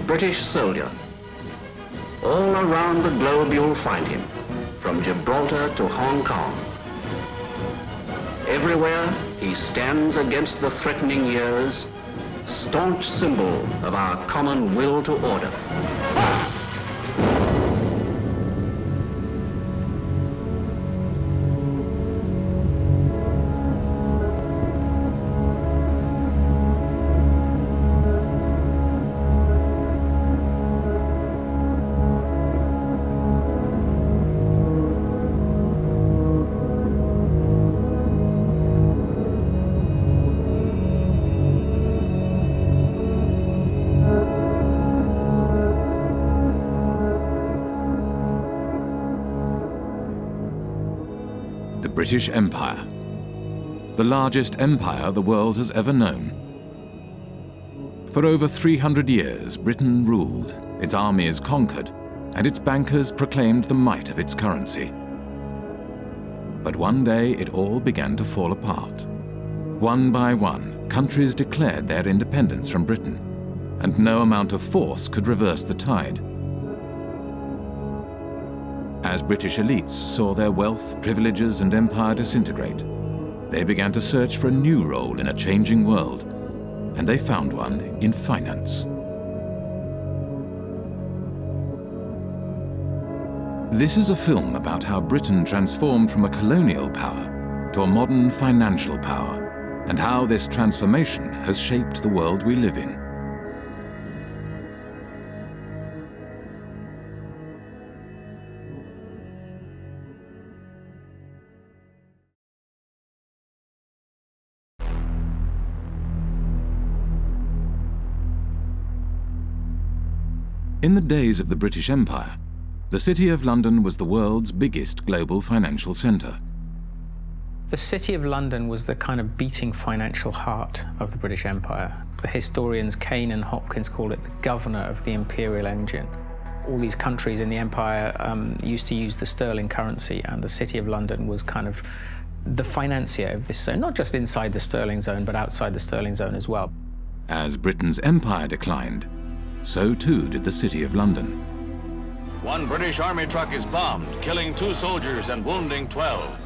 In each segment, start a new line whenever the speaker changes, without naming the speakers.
British soldier. All around the globe you'll find him, from Gibraltar to Hong Kong. Everywhere he stands against the threatening years, staunch symbol of our common will to order.
The British Empire, the largest empire the world has ever known. For over 300 years, Britain ruled, its armies conquered, and its bankers proclaimed the might of its currency. But one day it all began to fall apart. One by one, countries declared their independence from Britain, and no amount of force could reverse the tide. As British elites saw their wealth, privileges, and empire disintegrate, they began to search for a new role in a changing world, and they found one in finance. This is a film about how Britain transformed from a colonial power to a modern financial power, and how this transformation has shaped the world we live in. In the days of the British Empire, the City of London was the world's biggest global financial centre.
The City of London was the kind of beating financial heart of the British Empire. The historians Kane and Hopkins call it the governor of the imperial engine. All these countries in the empire used to use the sterling currency, and the City of London was kind of the financier of this zone, not just inside the sterling zone, but outside the sterling zone as well.
As Britain's empire declined, so too did the City of London.
One British Army truck is bombed, killing 2 soldiers and wounding 12.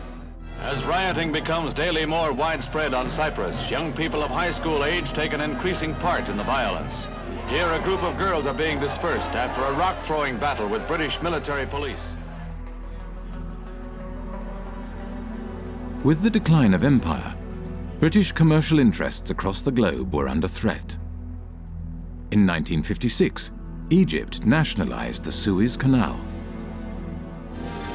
As rioting becomes daily more widespread on Cyprus, young people of high school age take an increasing part in the violence. Here, a group of girls are being dispersed after a rock-throwing battle with British military police.
With the decline of empire, British commercial interests across the globe were under threat. In 1956, Egypt nationalized the Suez Canal.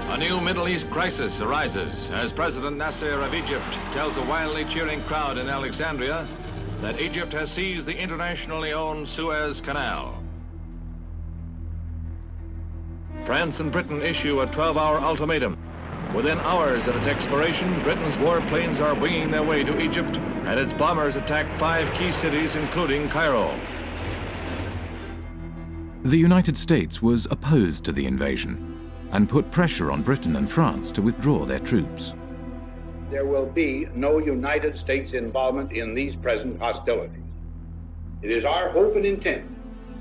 A new Middle East crisis arises as President Nasser of Egypt tells a wildly cheering crowd in Alexandria that Egypt has seized the internationally owned Suez Canal. France and Britain issue a 12-hour ultimatum. Within hours of its expiration, Britain's warplanes are winging their way to Egypt, and its bombers attack 5 key cities, including Cairo.
The United States was opposed to the invasion and put pressure on Britain and France to withdraw their troops.
There will be no United States involvement in these present hostilities. It is our hope and intent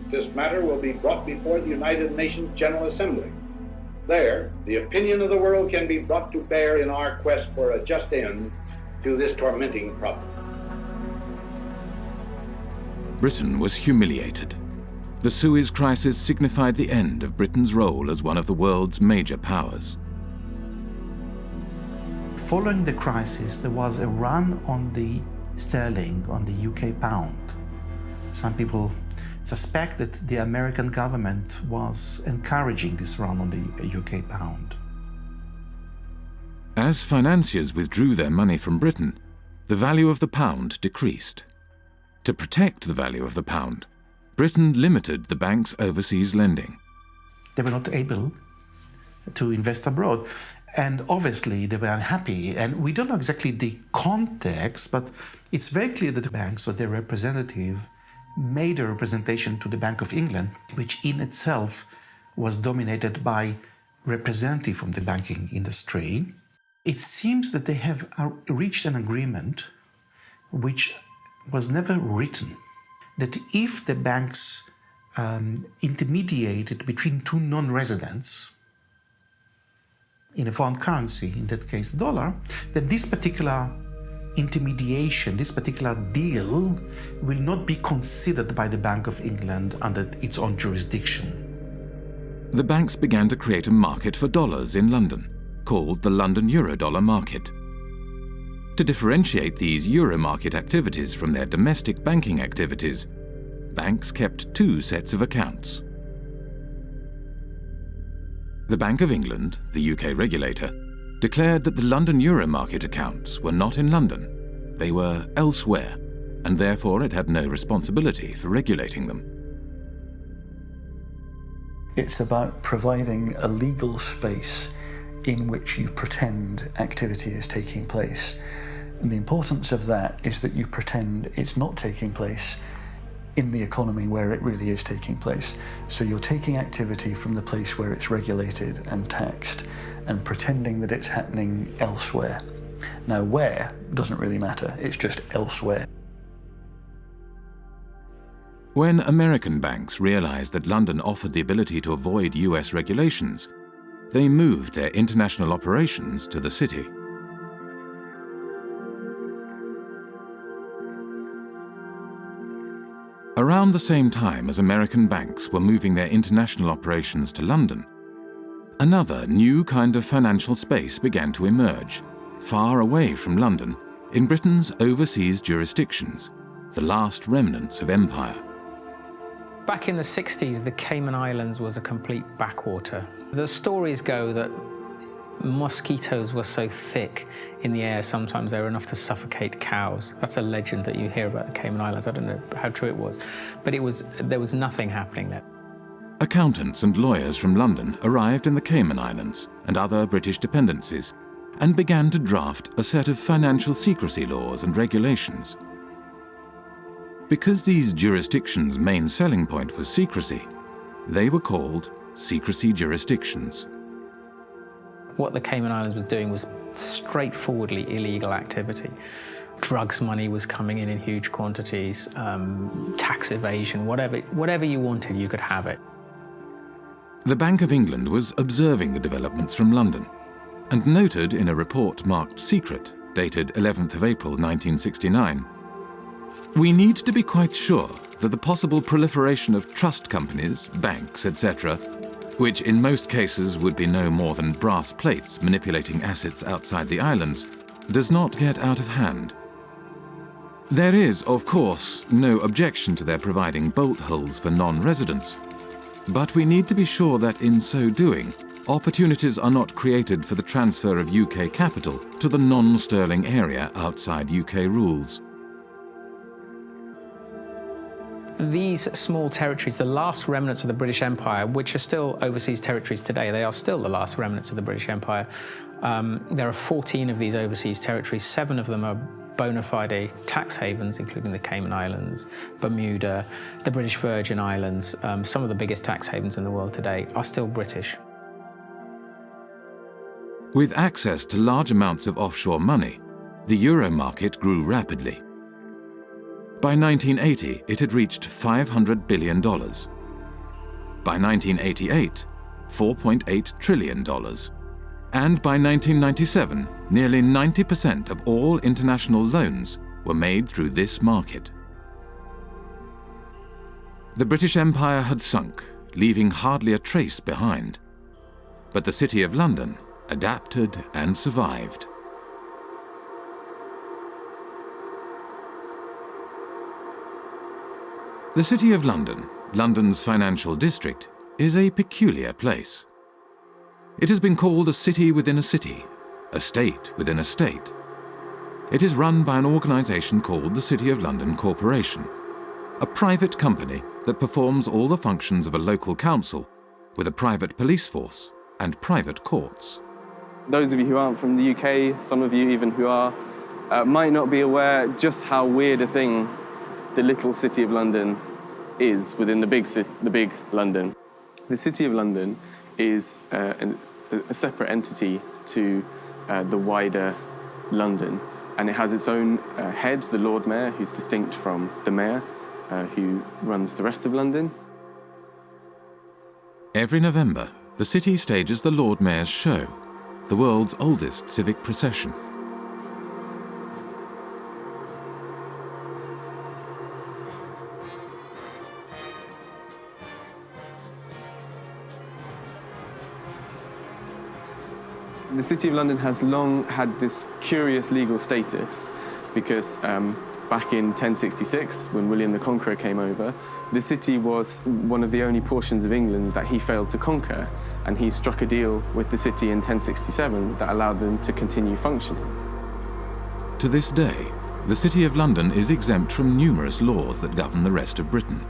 this matter will be brought before the United Nations General Assembly. There, the opinion of the world can be brought to bear in our quest for a just end to this tormenting problem.
Britain was humiliated. The Suez Crisis signified the end of Britain's role as one of the world's major powers.
Following the crisis, there was a run on the sterling, on the UK pound. Some people suspect that the American government was encouraging this run on the UK pound.
As financiers withdrew their money from Britain, the value of the pound decreased. To protect the value of the pound, Britain limited the bank's overseas lending.
They were not able to invest abroad, and obviously they were unhappy. And we don't know exactly the context, but it's very clear that the banks or their representative made a representation to the Bank of England, which in itself was dominated by representatives from the banking industry. It seems that they have reached an agreement which was never written, that if the banks intermediated between two non-residents in a foreign currency, in that case the dollar, then this particular intermediation, this particular deal will not be considered by the Bank of England under its own jurisdiction.
The banks began to create a market for dollars in London, called the London Eurodollar market. To differentiate these euro market activities from their domestic banking activities, banks kept two sets of accounts. The Bank of England, the UK regulator, declared that the London euro market accounts were not in London. They were elsewhere, and therefore it had no responsibility for regulating them.
It's about providing a legal space in which you pretend activity is taking place. And the importance of that is that you pretend it's not taking place in the economy where it really is taking place. So you're taking activity from the place where it's regulated and taxed and pretending that it's happening elsewhere. Now, where doesn't really matter, it's just elsewhere.
When American banks realized that London offered the ability to avoid US regulations, they moved their international operations to the city. Around the same time as American banks were moving their international operations to London, another new kind of financial space began to emerge, far away from London, in Britain's overseas jurisdictions, the last remnants of empire.
Back in the 60s, the Cayman Islands was a complete backwater. The stories go that mosquitoes were so thick in the air, sometimes they were enough to suffocate cows. That's a legend that you hear about the Cayman Islands. I don't know how true it was, but there was nothing happening there.
Accountants and lawyers from London arrived in the Cayman Islands and other British dependencies and began to draft a set of financial secrecy laws and regulations. Because these jurisdictions' main selling point was secrecy, they were called secrecy jurisdictions.
What the Cayman Islands was doing was straightforwardly illegal activity. Drugs money was coming in huge quantities, tax evasion, whatever you wanted, you could have it.
The Bank of England was observing the developments from London and noted in a report marked secret, dated 11th of April 1969, "We need to be quite sure that the possible proliferation of trust companies, banks, etc., which in most cases would be no more than brass plates manipulating assets outside the islands, does not get out of hand. There is, of course, no objection to their providing bolt holes for non-residents, but we need to be sure that in so doing, opportunities are not created for the transfer of UK capital to the non-sterling area outside UK rules."
These small territories, the last remnants of the British Empire, which are still overseas territories today, they are still the last remnants of the British Empire. There are 14 of these overseas territories. 7 of them are bona fide tax havens, including the Cayman Islands, Bermuda, the British Virgin Islands. Some of the biggest tax havens in the world today are still British.
With access to large amounts of offshore money, the euro market grew rapidly. By 1980, it had reached $500 billion. By 1988, $4.8 trillion. And by 1997, nearly 90% of all international loans were made through this market. The British Empire had sunk, leaving hardly a trace behind. But the City of London adapted and survived. The City of London, London's financial district, is a peculiar place. It has been called a city within a city, a state within a state. It is run by an organisation called the City of London Corporation, a private company that performs all the functions of a local council with a private police force and private courts.
Those of you who aren't from the UK, some of you even who are, might not be aware just how weird a thing the little City of London is within the big London. The City of London is a separate entity to the wider London, and it has its own head, the Lord Mayor, who's distinct from the Mayor, who runs the rest of London.
Every November, the city stages the Lord Mayor's Show, the world's oldest civic procession.
The City of London has long had this curious legal status because back in 1066, when William the Conqueror came over, the city was one of the only portions of England that he failed to conquer, and he struck a deal with the city in 1067 that allowed them to continue functioning.
To this day, the City of London is exempt from numerous laws that govern the rest of Britain.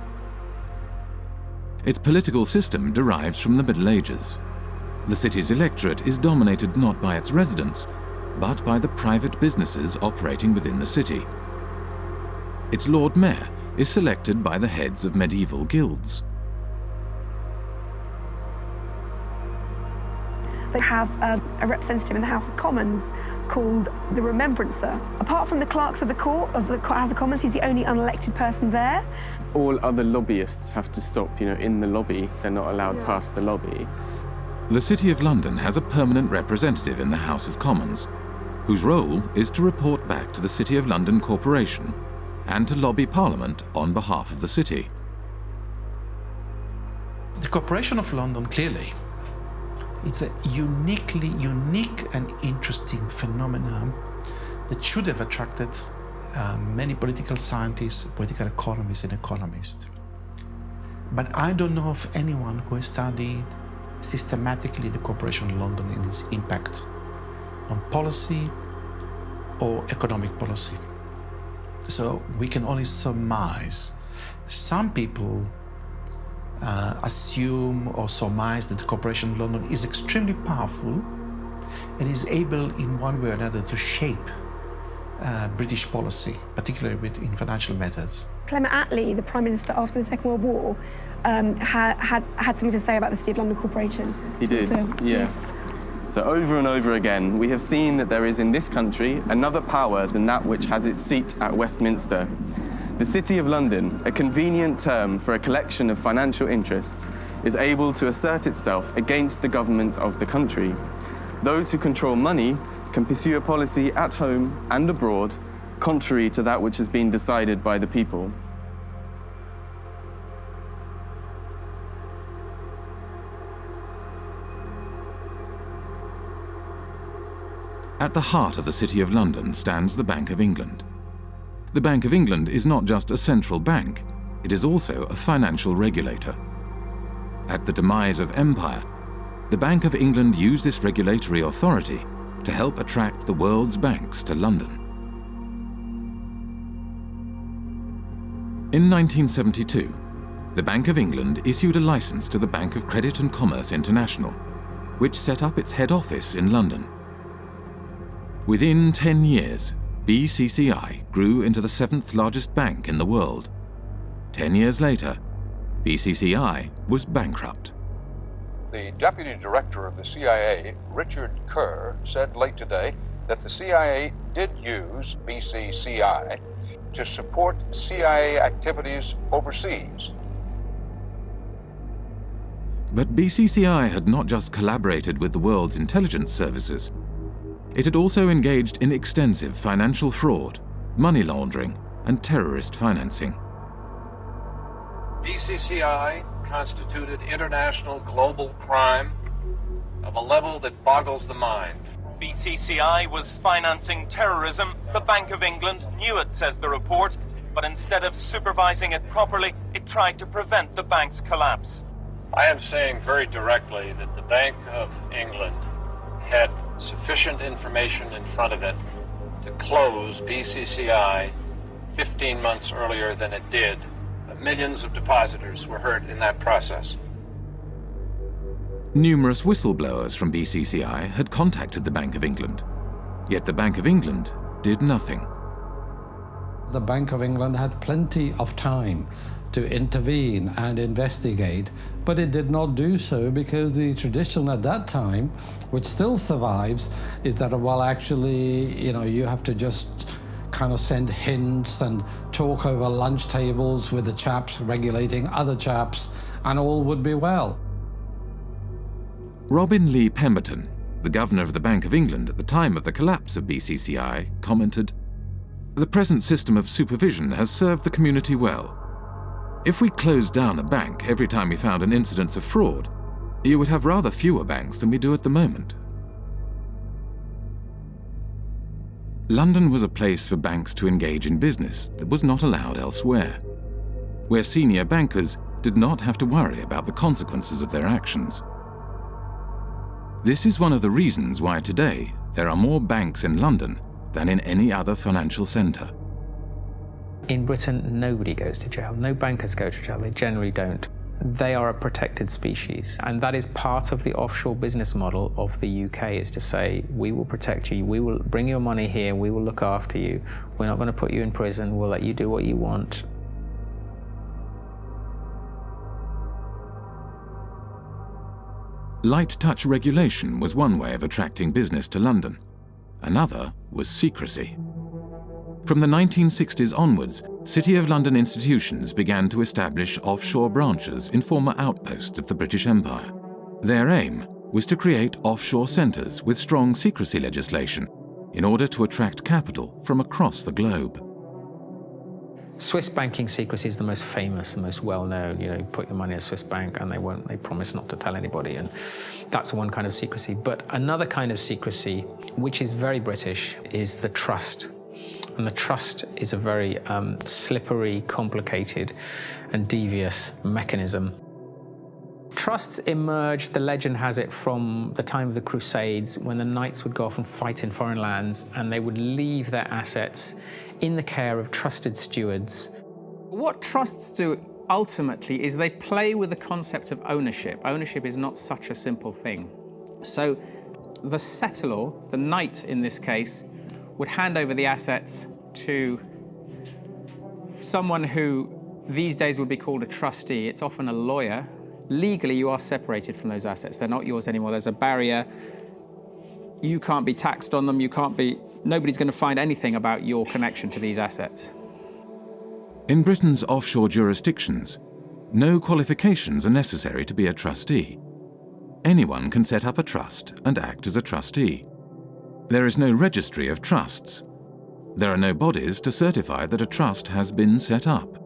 Its political system derives from the Middle Ages. The city's electorate is dominated not by its residents, but by the private businesses operating within the city. Its Lord Mayor is selected by the heads of medieval guilds.
They have a representative in the House of Commons called the Remembrancer. Apart from the clerks of the court of the House of Commons, he's the only unelected person there.
All other lobbyists have to stop, in the lobby. They're not allowed past the lobby.
The City of London has a permanent representative in the House of Commons, whose role is to report back to the City of London Corporation and to lobby Parliament on behalf of the city.
The Corporation of London, clearly, it's a unique and interesting phenomenon that should have attracted many political scientists, political economists and economists. But I don't know of anyone who has studied systematically the Corporation of London and its impact on policy or economic policy. So we can only surmise. Some people assume or surmise that the Corporation of London is extremely powerful and is able in one way or another to shape British policy, particularly in financial matters.
Clement Attlee, the Prime Minister after the Second World War, had something to say about the City of London Corporation.
He did, yes. So over and over again, we have seen that there is in this country another power than that which has its seat at Westminster. The City of London, a convenient term for a collection of financial interests, is able to assert itself against the government of the country. Those who control money can pursue a policy at home and abroad, contrary to that which has been decided by the people.
At the heart of the City of London stands the Bank of England. The Bank of England is not just a central bank, it is also a financial regulator. At the demise of empire, the Bank of England used this regulatory authority to help attract the world's banks to London. In 1972, the Bank of England issued a license to the Bank of Credit and Commerce International, which set up its head office in London. Within 10 years, BCCI grew into the 7th largest bank in the world. 10 years later, BCCI was bankrupt.
The deputy director of the CIA, Richard Kerr, said late today that the CIA did use BCCI to support CIA activities overseas.
But BCCI had not just collaborated with the world's intelligence services. It had also engaged in extensive financial fraud, money laundering, and terrorist financing.
BCCI constituted international global crime of a level that boggles the mind.
BCCI was financing terrorism. The Bank of England knew it, says the report, but instead of supervising it properly, it tried to prevent the bank's collapse.
I am saying very directly that the Bank of England had sufficient information in front of it to close BCCI 15 months earlier than it did. Millions of depositors were hurt in that process.
Numerous whistleblowers from BCCI had contacted the Bank of England, yet the Bank of England did nothing.
The Bank of England had plenty of time to intervene and investigate, but it did not do so because the tradition at that time, which still survives, is that, well, actually, you have to just kind of send hints and talk over lunch tables with the chaps regulating other chaps, and all would be well.
Robin Lee Pemberton, the governor of the Bank of England at the time of the collapse of BCCI, commented, "The present system of supervision has served the community well. If we closed down a bank every time we found an incidence of fraud, you would have rather fewer banks than we do at the moment." London was a place for banks to engage in business that was not allowed elsewhere, where senior bankers did not have to worry about the consequences of their actions. This is one of the reasons why today there are more banks in London than in any other financial centre.
In Britain, nobody goes to jail. No bankers go to jail. They generally don't. They are a protected species. And that is part of the offshore business model of the UK, is to say, we will protect you, we will bring your money here, we will look after you. We're not going to put you in prison, we'll let you do what you want.
Light touch regulation was one way of attracting business to London. Another was secrecy. From the 1960s onwards, City of London institutions began to establish offshore branches in former outposts of the British Empire. Their aim was to create offshore centres with strong secrecy legislation in order to attract capital from across the globe.
Swiss banking secrecy is the most famous, the most well-known. You know, you put your money in a Swiss bank and they promise not to tell anybody, and that's one kind of secrecy. But another kind of secrecy, which is very British, is the trust. And the trust is a very slippery, complicated and devious mechanism. Trusts emerged, the legend has it, from the time of the Crusades, when the knights would go off and fight in foreign lands, and they would leave their assets in the care of trusted stewards.
What trusts do ultimately is they play with the concept of ownership. Ownership is not such a simple thing. So the settlor, the knight in this case, would hand over the assets to someone who these days would be called a trustee. It's often a lawyer. Legally, you are separated from those assets. They're not yours anymore. There's a barrier. You can't be taxed on them. Nobody's going to find anything about your connection to these assets.
In Britain's offshore jurisdictions, no qualifications are necessary to be a trustee. Anyone can set up a trust and act as a trustee. There is no registry of trusts. There are no bodies to certify that a trust has been set up.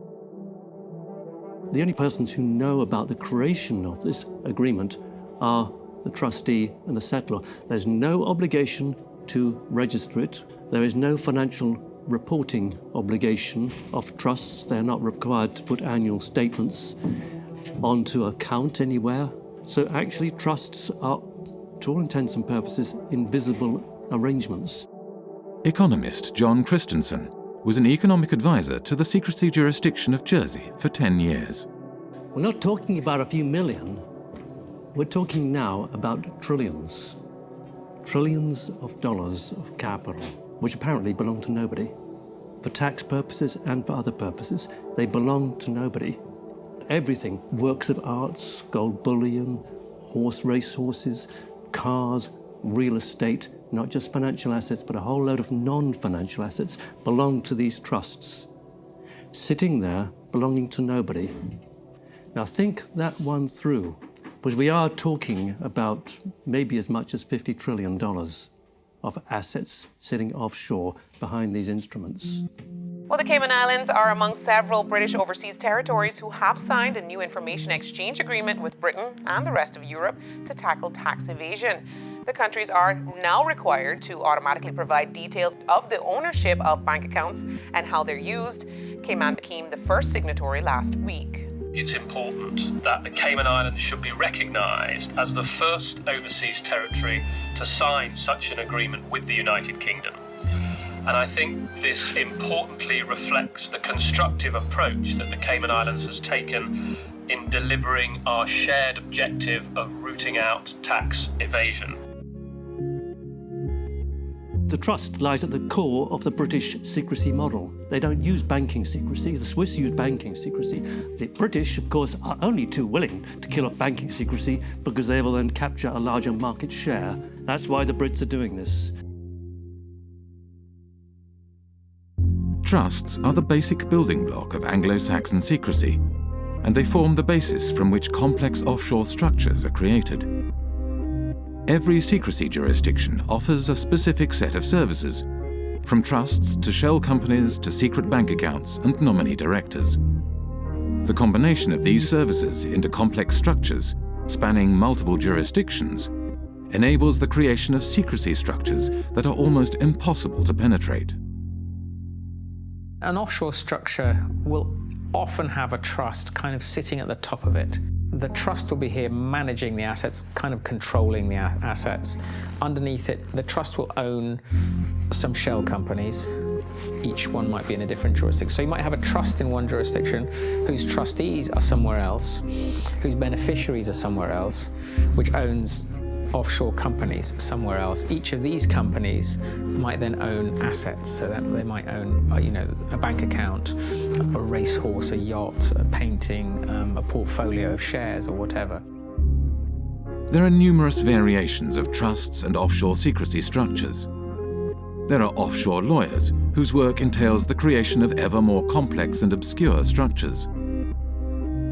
The only persons who know about the creation of this agreement are the trustee and the settlor. There's no obligation to register it. There is no financial reporting obligation of trusts. They're not required to put annual statements onto account anywhere. So actually trusts are, to all intents and purposes, invisible arrangements.
Economist John Christensen was an economic advisor to the secrecy jurisdiction of Jersey for 10 years.
We're not talking about a few million. We're talking now about trillions. Trillions of dollars of capital, which apparently belong to nobody. For tax purposes and for other purposes, they belong to nobody. Everything, works of arts, gold bullion, racehorses, cars, real estate, not just financial assets, but a whole load of non-financial assets belong to these trusts, sitting there belonging to nobody. Now think that one through, because we are talking about maybe as much as $50 trillion of assets sitting offshore behind these instruments.
Well, the Cayman Islands are among several British overseas territories who have signed a new information exchange agreement with Britain and the rest of Europe to tackle tax evasion. The countries are now required to automatically provide details of the ownership of bank accounts and how they're used. Cayman became the first signatory last week.
It's important that the Cayman Islands should be recognised as the first overseas territory to sign such an agreement with the United Kingdom. And I think this importantly reflects the constructive approach that the Cayman Islands has taken in delivering our shared objective of rooting out tax evasion.
The trust lies at the core of the British secrecy model. They don't use banking secrecy. The Swiss use banking secrecy. The British, of course, are only too willing to kill off banking secrecy because they will then capture a larger market share. That's why the Brits are doing this.
Trusts are the basic building block of Anglo-Saxon secrecy, and they form the basis from which complex offshore structures are created. Every secrecy jurisdiction offers a specific set of services, from trusts to shell companies to secret bank accounts and nominee directors. The combination of these services into complex structures, spanning multiple jurisdictions, enables the creation of secrecy structures that are almost impossible to penetrate.
An offshore structure will often have a trust kind of sitting at the top of it. The trust will be here managing the assets, kind of controlling the assets. Underneath it, the trust will own some shell companies. Each one might be in a different jurisdiction. So you might have a trust in one jurisdiction whose trustees are somewhere else, whose beneficiaries are somewhere else, which owns offshore companies somewhere else. Each of these companies might then own assets, so that they might own, a bank account, a racehorse, a yacht, a painting, a portfolio of shares or whatever.
There are numerous variations of trusts and offshore secrecy structures. There are offshore lawyers whose work entails the creation of ever more complex and obscure structures.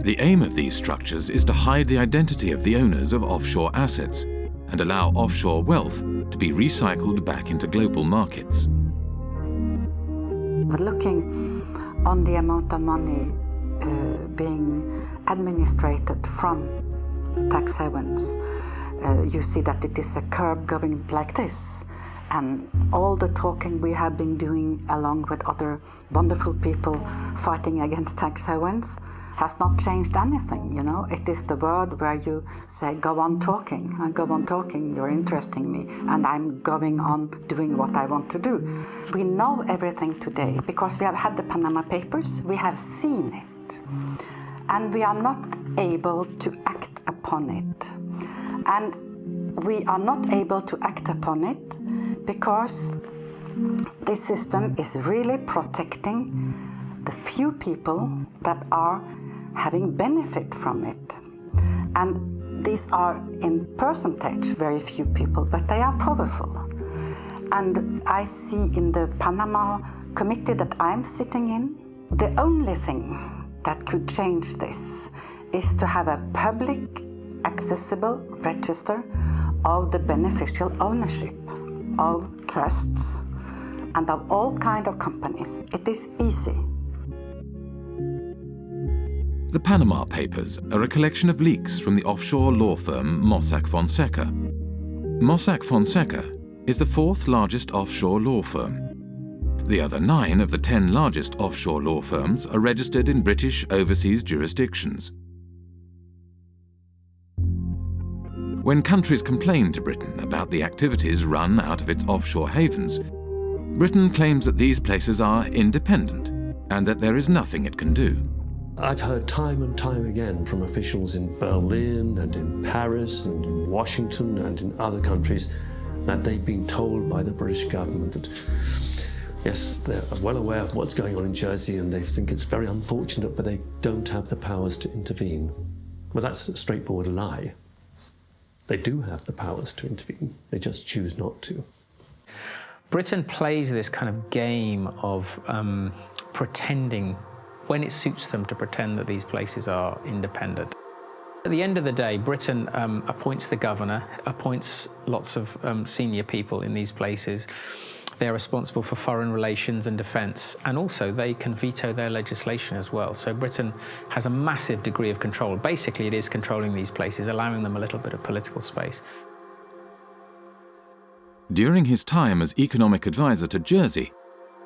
The aim of these structures is to hide the identity of the owners of offshore assets and allow offshore wealth to be recycled back into global markets.
But looking on the amount of money being administrated from tax havens, you see that it is a curve going like this. And all the talking we have been doing along with other wonderful people fighting against tax havens has not changed anything, It is the word where you say, go on talking, and go on talking, you're interesting me, and I'm going on doing what I want to do. We know everything today because we have had the Panama Papers, we have seen it, and we are not able to act upon it. And we are not able to act upon it because this system is really protecting the few people that are having benefit from it. And these are in percentage very few people, but they are powerful. And I see in the Panama committee that I'm sitting in, the only thing that could change this is to have a public accessible register of the beneficial ownership of trusts and of all kinds of companies. It is easy.
The Panama Papers are a collection of leaks from the offshore law firm Mossack Fonseca. Mossack Fonseca is the fourth largest offshore law firm. The other 9 of the 10 largest offshore law firms are registered in British overseas jurisdictions. When countries complain to Britain about the activities run out of its offshore havens, Britain claims that these places are independent and that there is nothing it can do.
I've heard time and time again from officials in Berlin and in Paris and in Washington and in other countries that they've been told by the British government that, yes, they're well aware of what's going on in Jersey and they think it's very unfortunate, but they don't have the powers to intervene. Well, that's a straightforward lie. They do have the powers to intervene. They just choose not to.
Britain plays this kind of game of pretending, when it suits them, to pretend that these places are independent. At the end of the day, Britain appoints the governor, appoints lots of senior people in these places. They're responsible for foreign relations and defence, and also they can veto their legislation as well. So Britain has a massive degree of control. Basically, it is controlling these places, allowing them a little bit of political space.
During his time as economic advisor to Jersey,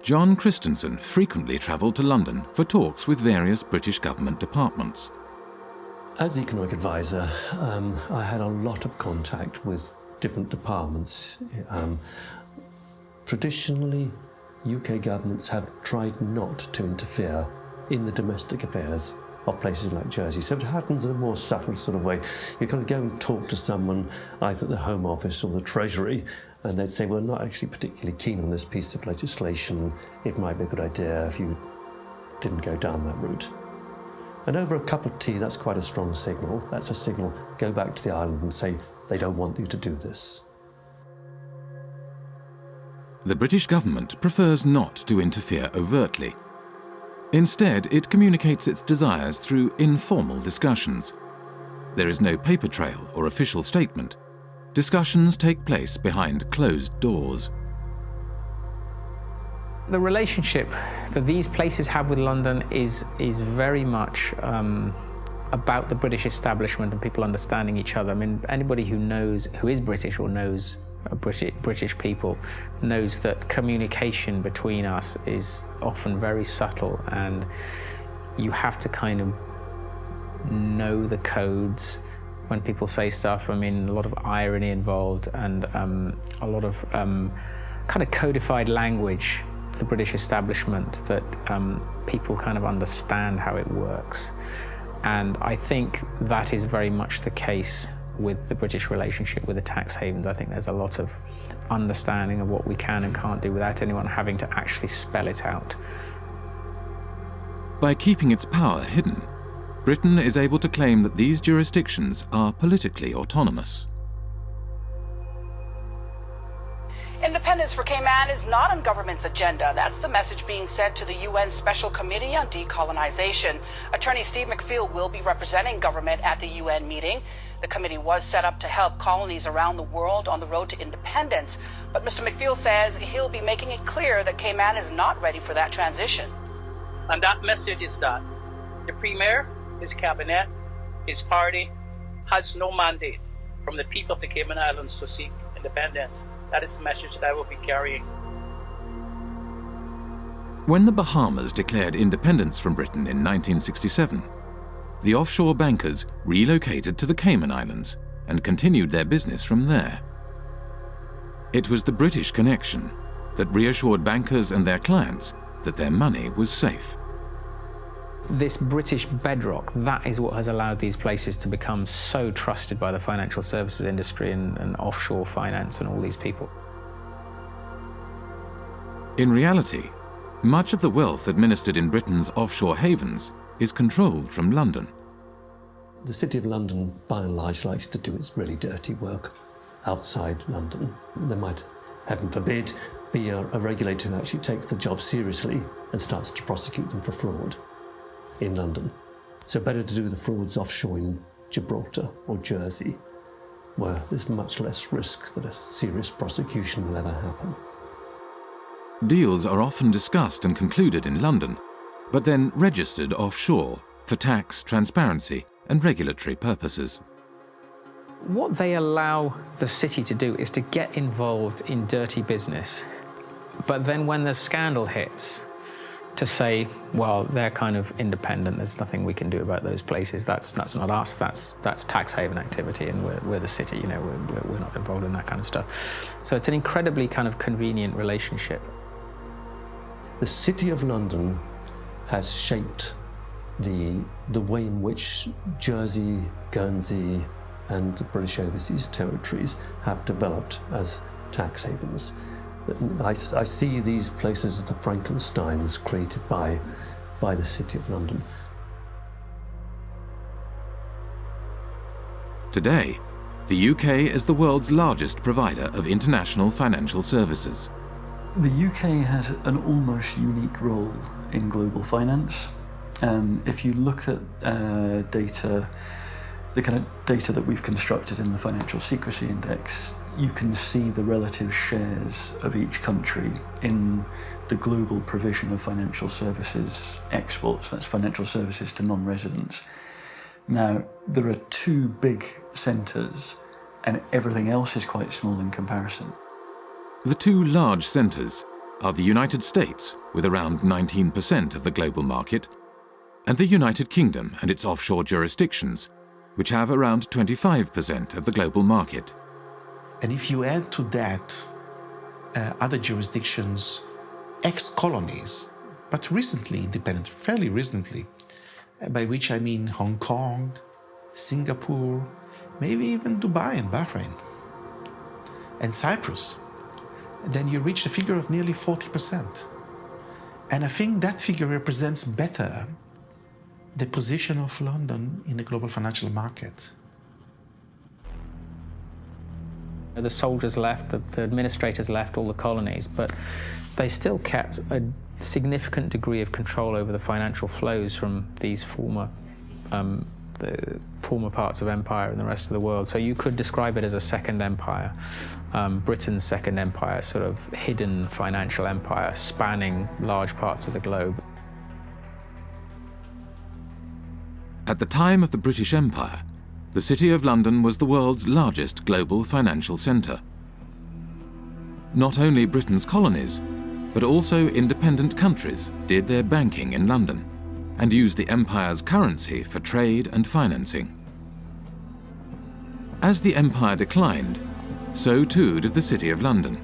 John Christensen frequently travelled to London for talks with various British government departments.
As economic advisor, I had a lot of contact with different departments. Traditionally, UK governments have tried not to interfere in the domestic affairs of places like Jersey. So it happens in a more subtle sort of way. You kind of go and talk to someone, either at the Home Office or the Treasury, and they'd say, well, I'm not actually particularly keen on this piece of legislation. It might be a good idea if you didn't go down that route. And over a cup of tea, that's quite a strong signal. That's a signal, go back to the island and say, they don't want you to do this.
The British government prefers not to interfere overtly. Instead, it communicates its desires through informal discussions. There is no paper trail or official statement. discussions take place behind closed doors.
The relationship that these places have with London is very much about the British establishment and people understanding each other. I mean, anybody who is British or knows British people knows that communication between us is often very subtle, and you have to kind of know the codes when people say stuff. I mean, a lot of irony involved and a lot of kind of codified language, the British establishment, that people kind of understand how it works. And I think that is very much the case with the British relationship with the tax havens. I think there's a lot of understanding of what we can and can't do without anyone having to actually spell it out.
By keeping its power hidden, Britain is able to claim that these jurisdictions are politically autonomous.
Independence for Cayman is not on government's agenda. That's the message being sent to the UN Special Committee on Decolonization. Attorney Steve McPhail will be representing government at the UN meeting. The committee was set up to help colonies around the world on the road to independence. But Mr. McPhail says he'll be making it clear that Cayman is not ready for that transition.
And that message is that the Premier, his cabinet, his party has no mandate from the people of the Cayman Islands to seek independence. That is the message that I will be carrying.
When the Bahamas declared independence from Britain in 1967, the offshore bankers relocated to the Cayman Islands and continued their business from there. It was the British connection that reassured bankers and their clients that their money was safe.
This British bedrock, that is what has allowed these places to become so trusted by the financial services industry and offshore finance and all these people.
In reality, much of the wealth administered in Britain's offshore havens is controlled from London.
The City of London, by and large, likes to do its really dirty work outside London. There might, heaven forbid, be a regulator who actually takes the job seriously and starts to prosecute them for fraud in London. So better to do the frauds offshore in Gibraltar or Jersey, where there's much less risk that a serious prosecution will ever happen.
Deals are often discussed and concluded in London, but then registered offshore for tax, transparency, and regulatory purposes.
What they allow the city to do is to get involved in dirty business, but then when the scandal hits, to say, well, they're kind of independent, there's nothing we can do about those places, that's not us, that's tax haven activity, and we're the city, you know, we're not involved in that kind of stuff. So it's an incredibly kind of convenient relationship.
The City of London has shaped the way in which Jersey, Guernsey, and the British Overseas Territories have developed as tax havens. I see these places as the Frankensteins created by the City of London.
Today, the UK is the world's largest provider of international financial services.
The UK has an almost unique role in global finance. If you look at data, the kind of data that we've constructed in the Financial Secrecy Index, you can see the relative shares of each country in the global provision of financial services exports. That's financial services to non-residents. Now, there are two big centres, and everything else is quite small in comparison.
The two large centres are the United States, with around 19% of the global market, and the United Kingdom and its offshore jurisdictions, which have around 25% of the global market.
And if you add to that other jurisdictions, ex-colonies, but recently independent, fairly recently, by which I mean Hong Kong, Singapore, maybe even Dubai and Bahrain, and Cyprus, then you reach a figure of nearly 40%. And I think that figure represents better the position of London in the global financial market.
The soldiers left, the administrators left all the colonies, but they still kept a significant degree of control over the financial flows from these former the former parts of empire in the rest of the world. So you could describe it as a second empire, Britain's second empire, sort of hidden financial empire spanning large parts of the globe.
At the time of the British Empire, the City of London was the world's largest global financial centre. Not only Britain's colonies, but also independent countries did their banking in London and used the empire's currency for trade and financing. As the empire declined, so too did the City of London.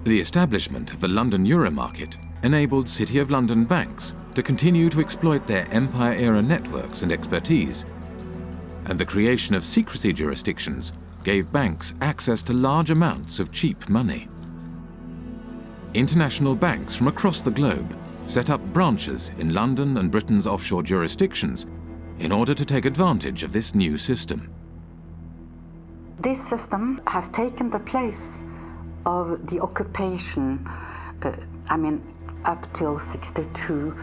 The establishment of the London Euro market enabled City of London banks to continue to exploit their empire-era networks and expertise, and the creation of secrecy jurisdictions gave banks access to large amounts of cheap money. International banks from across the globe set up branches in London and Britain's offshore jurisdictions in order to take advantage of this new system.
This system has taken the place of the occupation, up till 62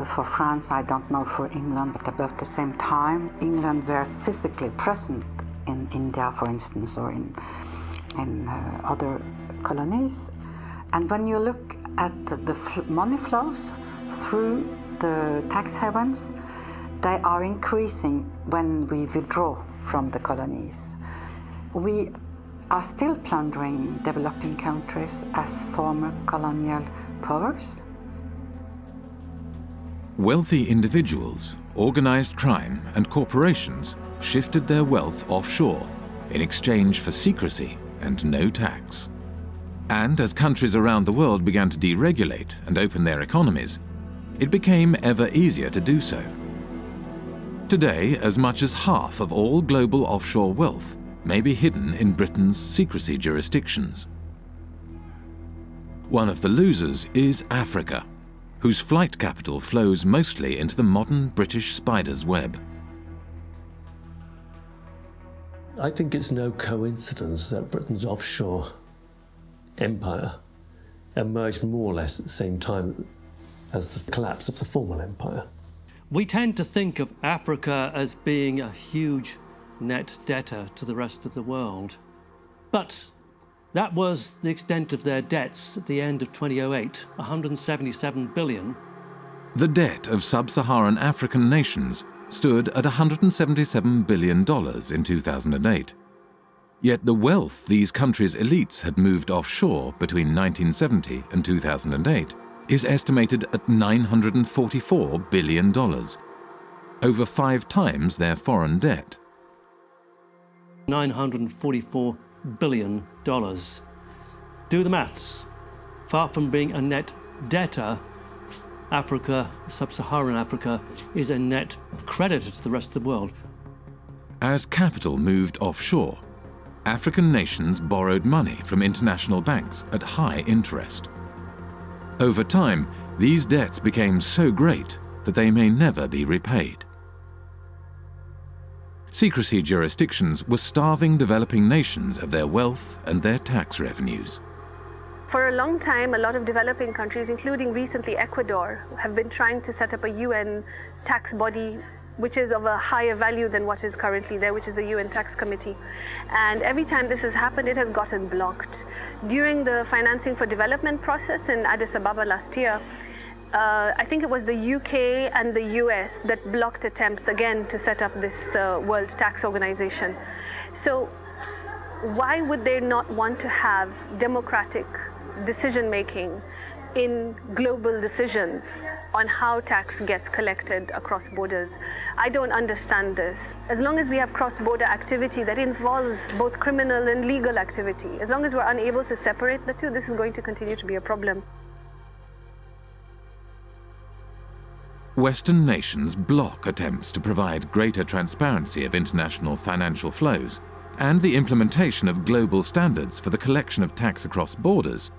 for France, I don't know for England, but about the same time. England were physically present in India, for instance, or in other colonies. And when you look at the money flows through the tax havens, they are increasing when we withdraw from the colonies. We are still plundering developing countries as former colonial powers.
Wealthy individuals, organized crime, and corporations shifted their wealth offshore in exchange for secrecy and no tax. And as countries around the world began to deregulate and open their economies, it became ever easier to do so. Today, as much as half of all global offshore wealth may be hidden in Britain's secrecy jurisdictions. One of the losers is Africa, whose flight capital flows mostly into the modern British spider's web.
I think it's no coincidence that Britain's offshore empire emerged more or less at the same time as the collapse of the former empire. We tend to think of Africa as being a huge net debtor to the rest of the world. But that was the extent of their debts at the end of 2008, 177 billion.
The debt of sub-Saharan African nations stood at $177 billion in 2008. Yet the wealth these countries' elites had moved offshore between 1970 and 2008 is estimated at $944 billion, over 5 times their foreign debt.
$944 billion. Do the maths. Far from being a net debtor, Africa, sub-Saharan Africa, is a net creditor to the rest of the world.
As capital moved offshore, African nations borrowed money from international banks at high interest. Over time, these debts became so great that they may never be repaid. Secrecy jurisdictions were starving developing nations of their wealth and their tax revenues.
For a long time, a lot of developing countries, including recently Ecuador, have been trying to set up a UN tax body which is of a higher value than what is currently there, which is the UN Tax Committee. And every time this has happened, it has gotten blocked. During the financing for development process in Addis Ababa last year, I think it was the UK and the US that blocked attempts again to set up this World Tax Organization. So why would they not want to have democratic decision-making in global decisions on how tax gets collected across borders? I don't understand this. As long as we have cross-border activity that involves both criminal and legal activity, as long as we're unable to separate the two, this is going to continue to be a problem.
Western nations block attempts to provide greater transparency of international financial flows and the implementation of global standards for the collection of tax across borders,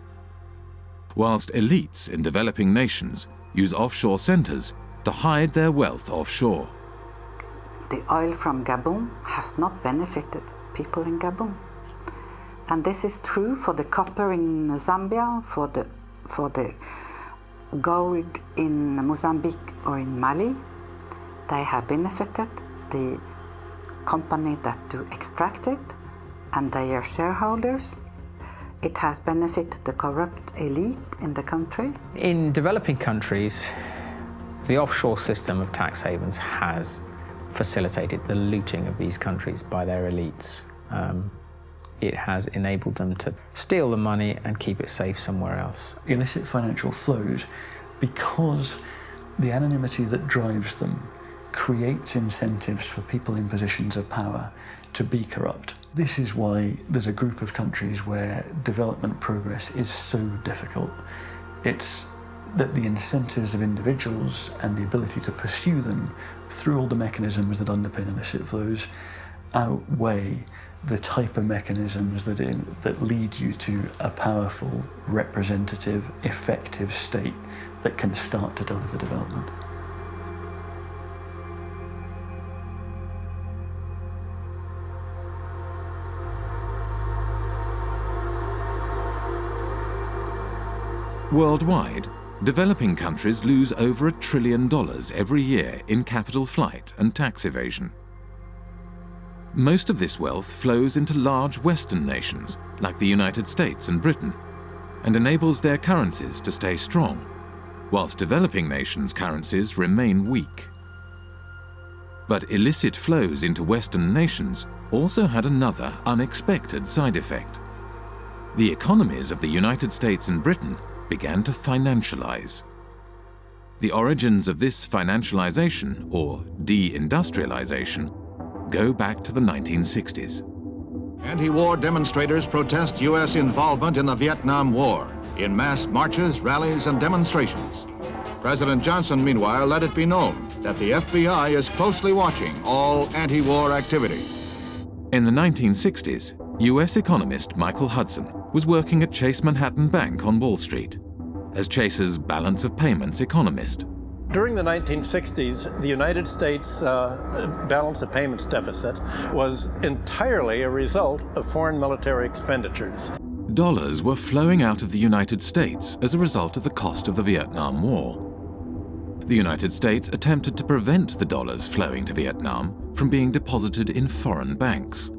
whilst elites in developing nations use offshore centres to hide their wealth offshore.
The oil from Gabon has not benefited people in Gabon. And this is true for the copper in Zambia, for the gold in Mozambique or in Mali. They have benefited the company that do extract it and their shareholders. It has benefited the corrupt elite in the country.
In developing countries, the offshore system of tax havens has facilitated the looting of these countries by their elites. It has enabled them to steal the money and keep it safe somewhere else.
Illicit financial flows, because the anonymity that drives them creates incentives for people in positions of power to be corrupt. This is why there's a group of countries where development progress is so difficult. It's that the incentives of individuals and the ability to pursue them through all the mechanisms that underpin illicit flows outweigh the type of mechanisms that lead you to a powerful, representative, effective state that can start to deliver development.
Worldwide, developing countries lose over $1 trillion every year in capital flight and tax evasion. Most of this wealth flows into large Western nations like the United States and Britain and enables their currencies to stay strong, whilst developing nations' currencies remain weak. But illicit flows into Western nations also had another unexpected side effect. The economies of the United States and Britain began to financialize. The origins of this financialization, or de-industrialization, go back to the 1960s.
Anti-war demonstrators protest U.S. involvement in the Vietnam War in mass marches, rallies, and demonstrations. President Johnson, meanwhile, let it be known that the FBI is closely watching all anti-war activity.
In the 1960s, U.S. economist Michael Hudson was working at Chase Manhattan Bank on Wall Street as Chase's balance of payments economist.
During the 1960s, the United States balance of payments deficit was entirely a result of foreign military expenditures.
Dollars were flowing out of the United States as a result of the cost of the Vietnam War. The United States attempted to prevent the dollars flowing to Vietnam from being deposited in foreign banks.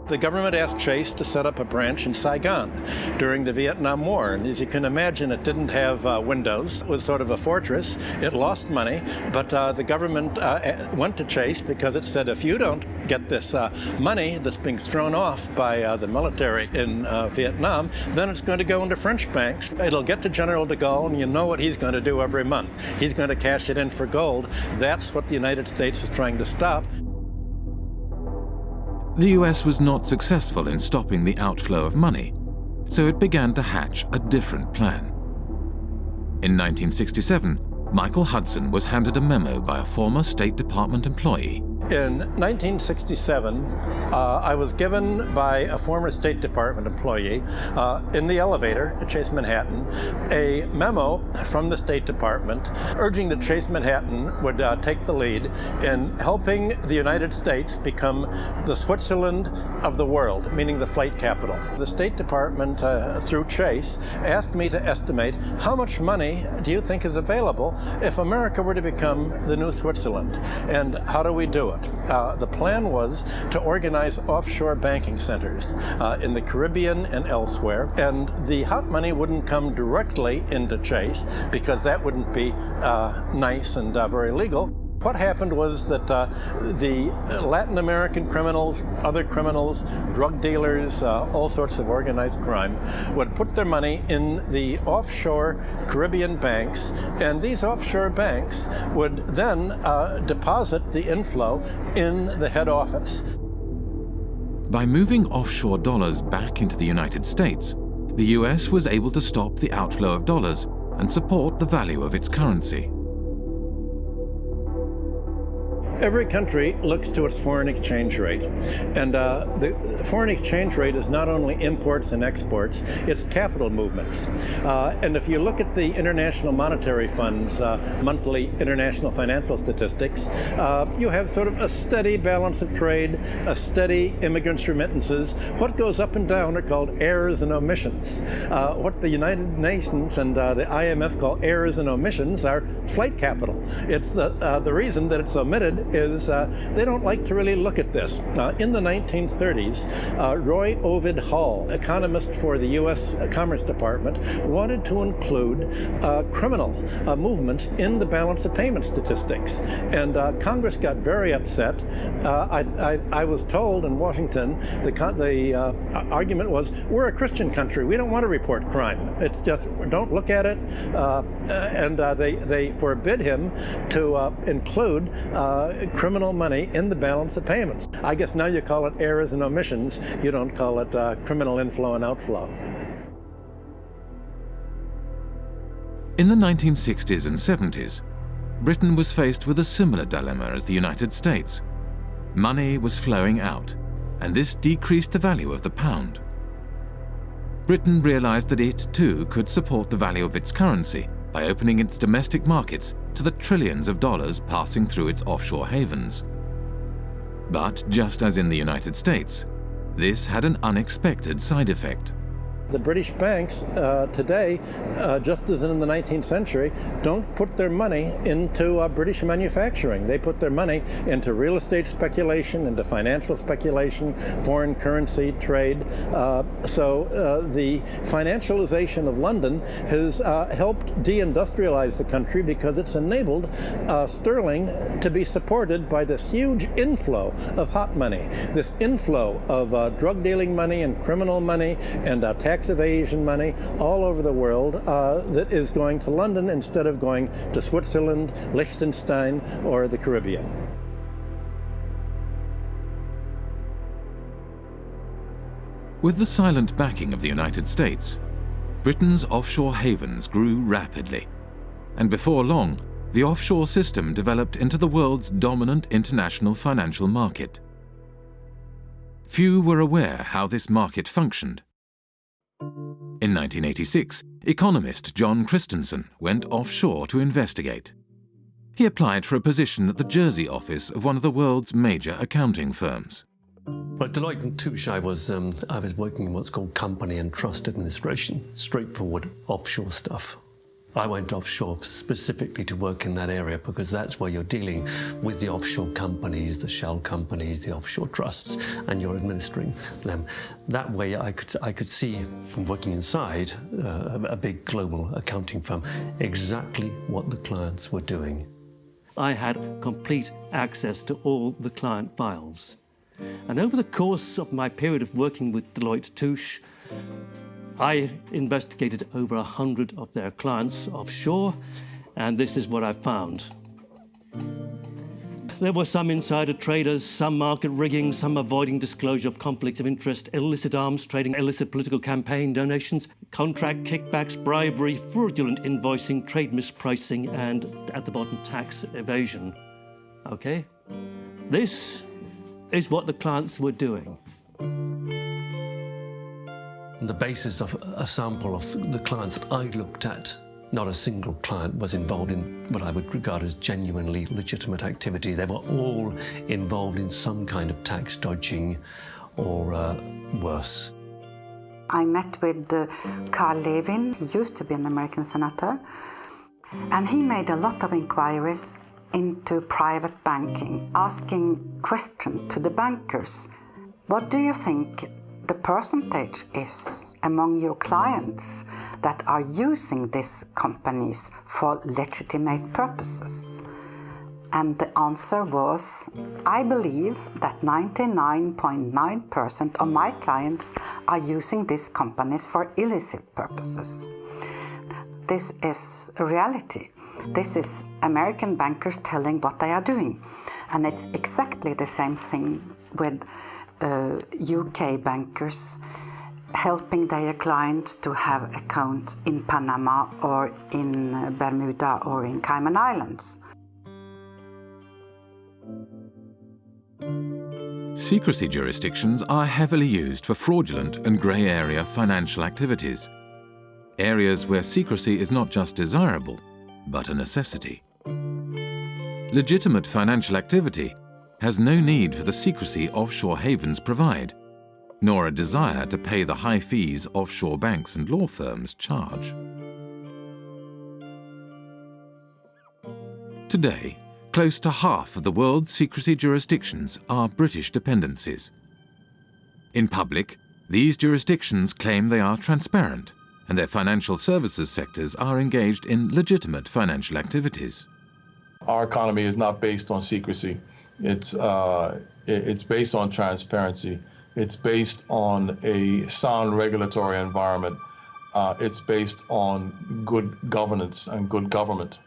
The government asked Chase to set up a branch in Saigon during the Vietnam War. And as you can imagine, it didn't have windows. It was sort of a fortress. It lost money, but the government went to Chase because it said, if you don't get this money that's being thrown off by the military in Vietnam, then it's going to go into French banks. It'll get to General de Gaulle, and you know what he's going to do every month. He's going to cash it in for gold. That's what the United States was trying to stop.
The US was not successful in stopping the outflow of money, so it began to hatch a different plan. In 1967, Michael Hudson was handed a memo by a former State Department employee.
In 1967, I was given by a former State Department employee in the elevator at Chase Manhattan a memo from the State Department urging that Chase Manhattan would take the lead in helping the United States become the Switzerland of the world, meaning the flight capital. The State Department, through Chase, asked me to estimate how much money do you think is available if America were to become the new Switzerland, and how do we do it? The plan was to organize offshore banking centers in the Caribbean and elsewhere, and the hot money wouldn't come directly into Chase because that wouldn't be nice and very legal. What happened was that the Latin American criminals, other criminals, drug dealers, all sorts of organized crime, would put their money in the offshore Caribbean banks, and these offshore banks would then deposit the inflow in the head office.
By moving offshore dollars back into the United States, the US was able to stop the outflow of dollars and support the value of its currency.
Every country looks to its foreign exchange rate. And the foreign exchange rate is not only imports and exports, it's capital movements. And if you look at the International Monetary Fund's monthly international financial statistics, you have sort of a steady balance of trade, a steady immigrants' remittances. What goes up and down are called errors and omissions. What the United Nations and the IMF call errors and omissions are flight capital. It's the reason that it's omitted is they don't like to really look at this. In the 1930s, Roy Ovid Hall, economist for the U.S. Commerce Department, wanted to include criminal movements in the balance of payment statistics. And Congress got very upset. I was told in Washington, the argument was, we're a Christian country. We don't want to report crime. It's just, don't look at it. And they forbid him to include criminal money in the balance of payments. I guess now you call it errors and omissions. You don't call it criminal inflow and outflow.
In the 1960s and 70s, Britain was faced with a similar dilemma as the United States. Money was flowing out, and this decreased the value of the pound. Britain realized that it, too, could support the value of its currency by opening its domestic markets to the trillions of dollars passing through its offshore havens. But just as in the United States, this had an unexpected side effect.
The British banks today, just as in the 19th century, don't put their money into British manufacturing. They put their money into real estate speculation, into financial speculation, foreign currency trade. So the financialization of London has helped deindustrialize the country because it's enabled sterling to be supported by this huge inflow of hot money, this inflow of drug dealing money and criminal money and tax evasion money all over the world that is going to London instead of going to Switzerland, Liechtenstein, or the Caribbean.
With the silent backing of the United States, Britain's offshore havens grew rapidly, and before long, the offshore system developed into the world's dominant international financial market. Few were aware how this market functioned. In 1986, economist John Christensen went offshore to investigate. He applied for a position at the Jersey office of one of the world's major accounting firms.
At Deloitte & Touche, I was working in what's called company and trust administration, straightforward offshore stuff. I went offshore specifically to work in that area because that's where you're dealing with the offshore companies, the shell companies, the offshore trusts, and you're administering them. That way I could see from working inside a big global accounting firm exactly what the clients were doing. I had complete access to all the client files. And over the course of my period of working with Deloitte & Touche, I investigated over 100 of their clients offshore, and this is what I found. There were some insider traders, some market rigging, some avoiding disclosure of conflicts of interest, illicit arms trading, illicit political campaign donations, contract kickbacks, bribery, fraudulent invoicing, trade mispricing, and at the bottom, tax evasion. Okay? This is what the clients were doing. On the basis of a sample of the clients that I looked at, not a single client was involved in what I would regard as genuinely legitimate activity. They were all involved in some kind of tax dodging or worse.
I met with Carl Levin. He used to be an American senator, and he made a lot of inquiries into private banking, asking questions to the bankers. What do you think the percentage is among your clients that are using these companies for legitimate purposes? And the answer was, I believe that 99.9% of my clients are using these companies for illicit purposes. This is a reality. This is American bankers telling what they are doing. And it's exactly the same thing with UK bankers helping their clients to have accounts in Panama or in Bermuda or in Cayman Islands.
high-secrecy jurisdictions are heavily used for fraudulent and grey area financial activities, areas where secrecy is not just desirable, but a necessity. Legitimate financial activity has no need for the secrecy offshore havens provide, nor a desire to pay the high fees offshore banks and law firms charge. Today, close to half of the world's secrecy jurisdictions are British dependencies. In public, these jurisdictions claim they are transparent and their financial services sectors are engaged in legitimate financial activities.
Our economy is not based on secrecy. It's based on transparency. It's based on a sound regulatory environment. It's based on good governance and good government.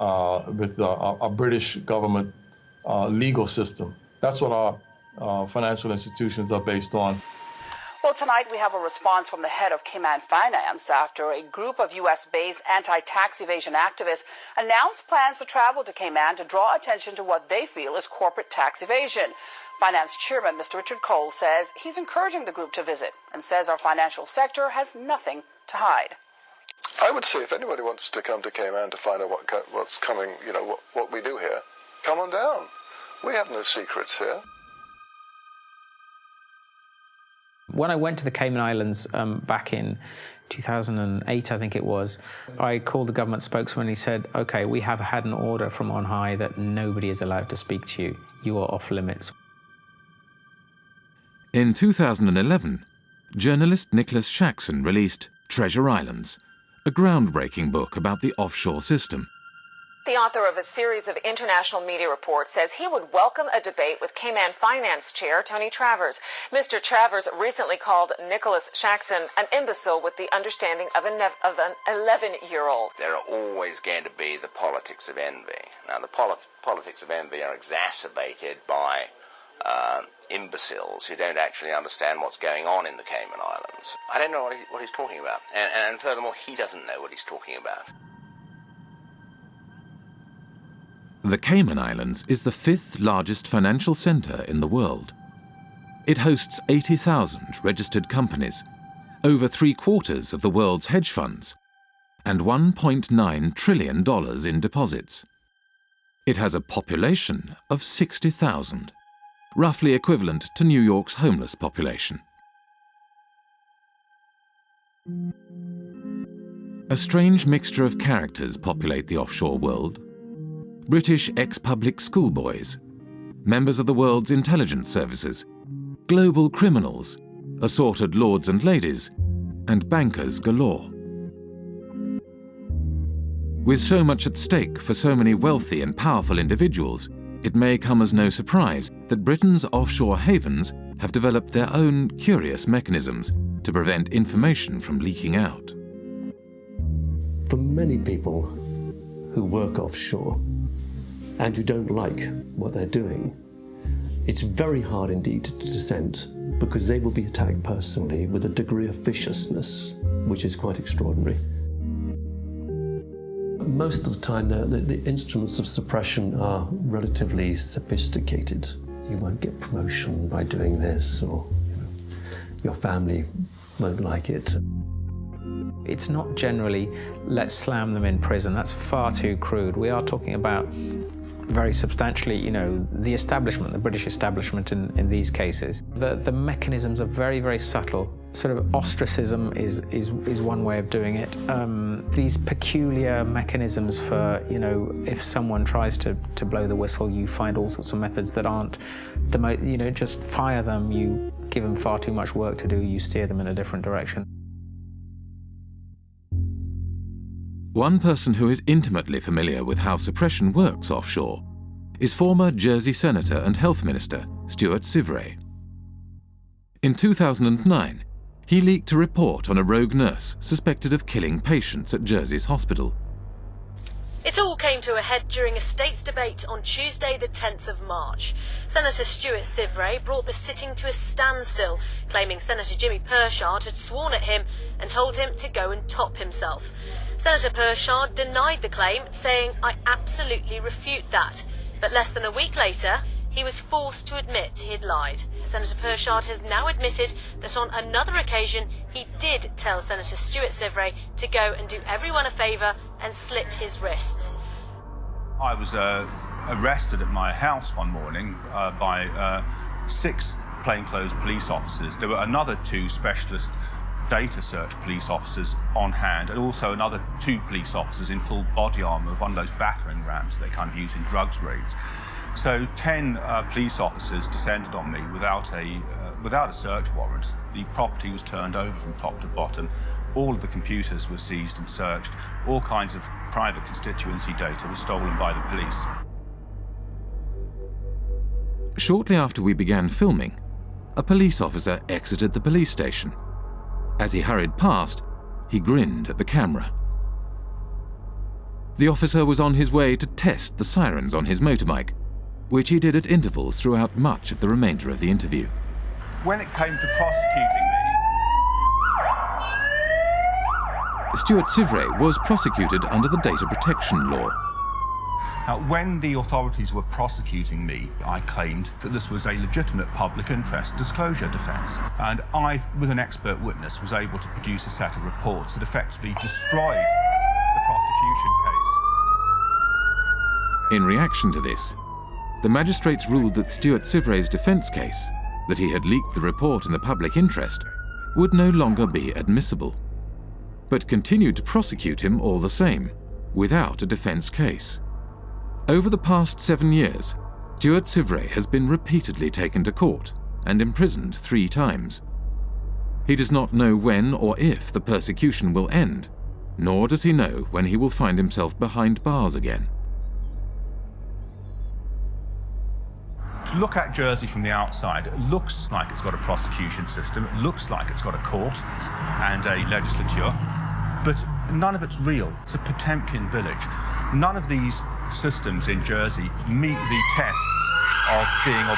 With a British government legal system. That's what our financial institutions are based on.
Well, tonight we have a response from the head of Cayman Finance after a group of U.S.-based anti-tax evasion activists announced plans to travel to Cayman to draw attention to what they feel is corporate tax evasion. Finance Chairman Mr. Richard Cole says he's encouraging the group to visit and says our financial sector has nothing to hide.
I would say if anybody wants to come to Cayman to find out what's coming, you know, what we do here, come on down. We have no secrets here.
When I went to the Cayman Islands back in 2008, I think it was, I called the government spokesman and he said, okay, we have had an order from on high that nobody is allowed to speak to you. You are off limits.
In 2011, journalist Nicholas Shaxson released Treasure Islands, a groundbreaking book about the offshore system.
The author of a series of international media reports says he would welcome a debate with Cayman Finance Chair Tony Travers. Mr. Travers recently called Nicholas Shaxson an imbecile with the understanding of an 11-year-old.
There are always going to be the politics of envy. Now, the politics of envy are exacerbated by imbeciles who don't actually understand what's going on in the Cayman Islands. I don't know what he's talking about. And furthermore, he doesn't know what he's talking about.
The Cayman Islands is the 5th largest financial centre in the world. It hosts 80,000 registered companies, over 3/4 of the world's hedge funds, and $1.9 trillion in deposits. It has a population of 60,000, roughly equivalent to New York's homeless population. A strange mixture of characters populate the offshore world. British ex-public schoolboys, members of the world's intelligence services, global criminals, assorted lords and ladies, and bankers galore. With so much at stake for so many wealthy and powerful individuals, it may come as no surprise that Britain's offshore havens have developed their own curious mechanisms to prevent information from leaking out.
For many people who work offshore and who don't like what they're doing, it's very hard indeed to dissent because they will be attacked personally with a degree of viciousness which is quite extraordinary. Most of the time, the instruments of suppression are relatively sophisticated. You won't get promotion by doing this, or your family won't like it.
It's not generally, let's slam them in prison. That's far too crude. We are talking about very substantially, the establishment, the British establishment in these cases. The mechanisms are very, very subtle. Sort of ostracism is one way of doing it. These peculiar mechanisms for, if someone tries to blow the whistle, you find all sorts of methods that aren't just fire them, you give them far too much work to do, you steer them in a different direction.
One person who is intimately familiar with how suppression works offshore is former Jersey Senator and Health Minister Stuart Sivray. In 2009, he leaked a report on a rogue nurse suspected of killing patients at Jersey's hospital.
It all came to a head during a state's debate on Tuesday the 10th of March. Senator Stuart Sivray brought the sitting to a standstill, claiming Senator Jimmy Pershard had sworn at him and told him to go and top himself. Senator Pershard denied the claim, saying, "I absolutely refute that." But less than a week later, he was forced to admit he'd lied. Senator Pershard has now admitted that on another occasion he did tell Senator Stuart Sivray to go and do everyone a favour and slit his wrists.
I was arrested at my house one morning by 6 plainclothes police officers. There were another 2 specialist data search police officers on hand, and also another 2 police officers in full body armour, one of those battering rams they kind of use in drugs raids. So 10 police officers descended on me without a search warrant. The property was turned over from top to bottom. All of the computers were seized and searched. All kinds of private constituency data was stolen by the police.
Shortly after we began filming, a police officer exited the police station. As he hurried past, he grinned at the camera. The officer was on his way to test the sirens on his motorbike, which he did at intervals throughout much of the remainder of the interview.
When it came to prosecuting me,
Stuart Sivray was prosecuted under the data protection law.
Now, when the authorities were prosecuting me, I claimed that this was a legitimate public interest disclosure defence, and I, with an expert witness, was able to produce a set of reports that effectively destroyed the prosecution case.
In reaction to this, the magistrates ruled that Stuart Sivray's defence case, that he had leaked the report in the public interest, would no longer be admissible, but continued to prosecute him all the same, without a defence case. Over the past 7 years, Stuart Sivray has been repeatedly taken to court and imprisoned 3 times. He does not know when or if the persecution will end, nor does he know when he will find himself behind bars again.
To look at Jersey from the outside, it looks like it's got a prosecution system, it looks like it's got a court and a legislature, but none of it's real. It's a Potemkin village. None of these systems in Jersey meet the tests of being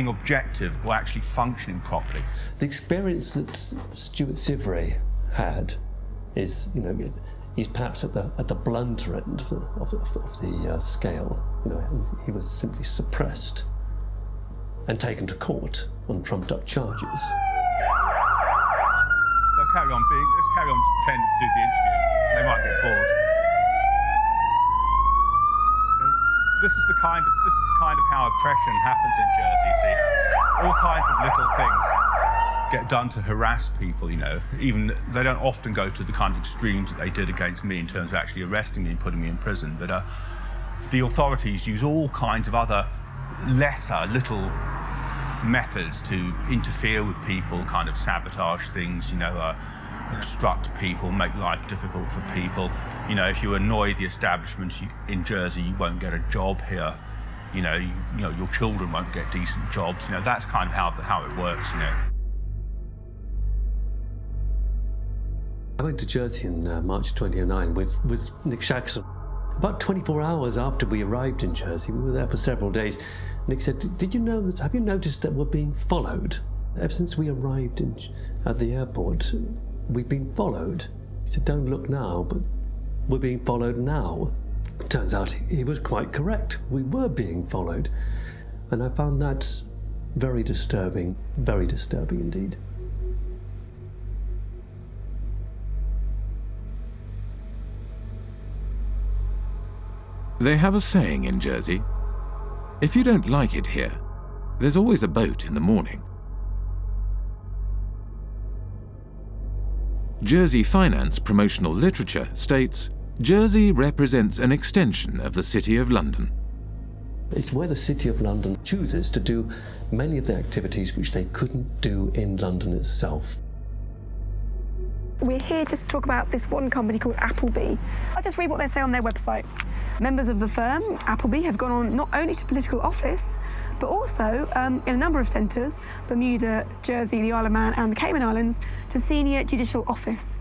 objective or actually functioning properly.
The experience that Stuart Sivray had is, he's perhaps at the blunter end of the scale. He was simply suppressed and taken to court on trumped-up charges.
So let's carry on pretending to do the interview. They might get bored. This is the kind of how oppression happens in Jersey. You see, all kinds of little things get done to harass people. Even they don't often go to the kind of extremes that they did against me in terms of actually arresting me and putting me in prison. But the authorities use all kinds of other lesser little methods to interfere with people, kind of sabotage things. Obstruct people, make life difficult for people. If you annoy the establishment in Jersey, you won't get a job here. Your children won't get decent jobs. That's kind of how it works.
I went to Jersey in March 2009 with Nick Shaxson. About 24 hours after we arrived in Jersey, we were there for several days. Nick said, have you noticed that we're being followed? Ever since we arrived at the airport, we've been followed. He said, don't look now, but we're being followed now. Turns out he was quite correct. We were being followed. And I found that very disturbing indeed.
They have a saying in Jersey, if you don't like it here, there's always a boat in the morning. Jersey Finance promotional literature states, Jersey represents an extension of the City of London.
It's where the City of London chooses to do many of the activities which they couldn't do in London itself.
We're here just to talk about this one company called Appleby. I'll just read what they say on their website. Members of the firm, Appleby, have gone on not only to political office, but also in a number of centres, Bermuda, Jersey, the Isle of Man and the Cayman Islands, to senior judicial office.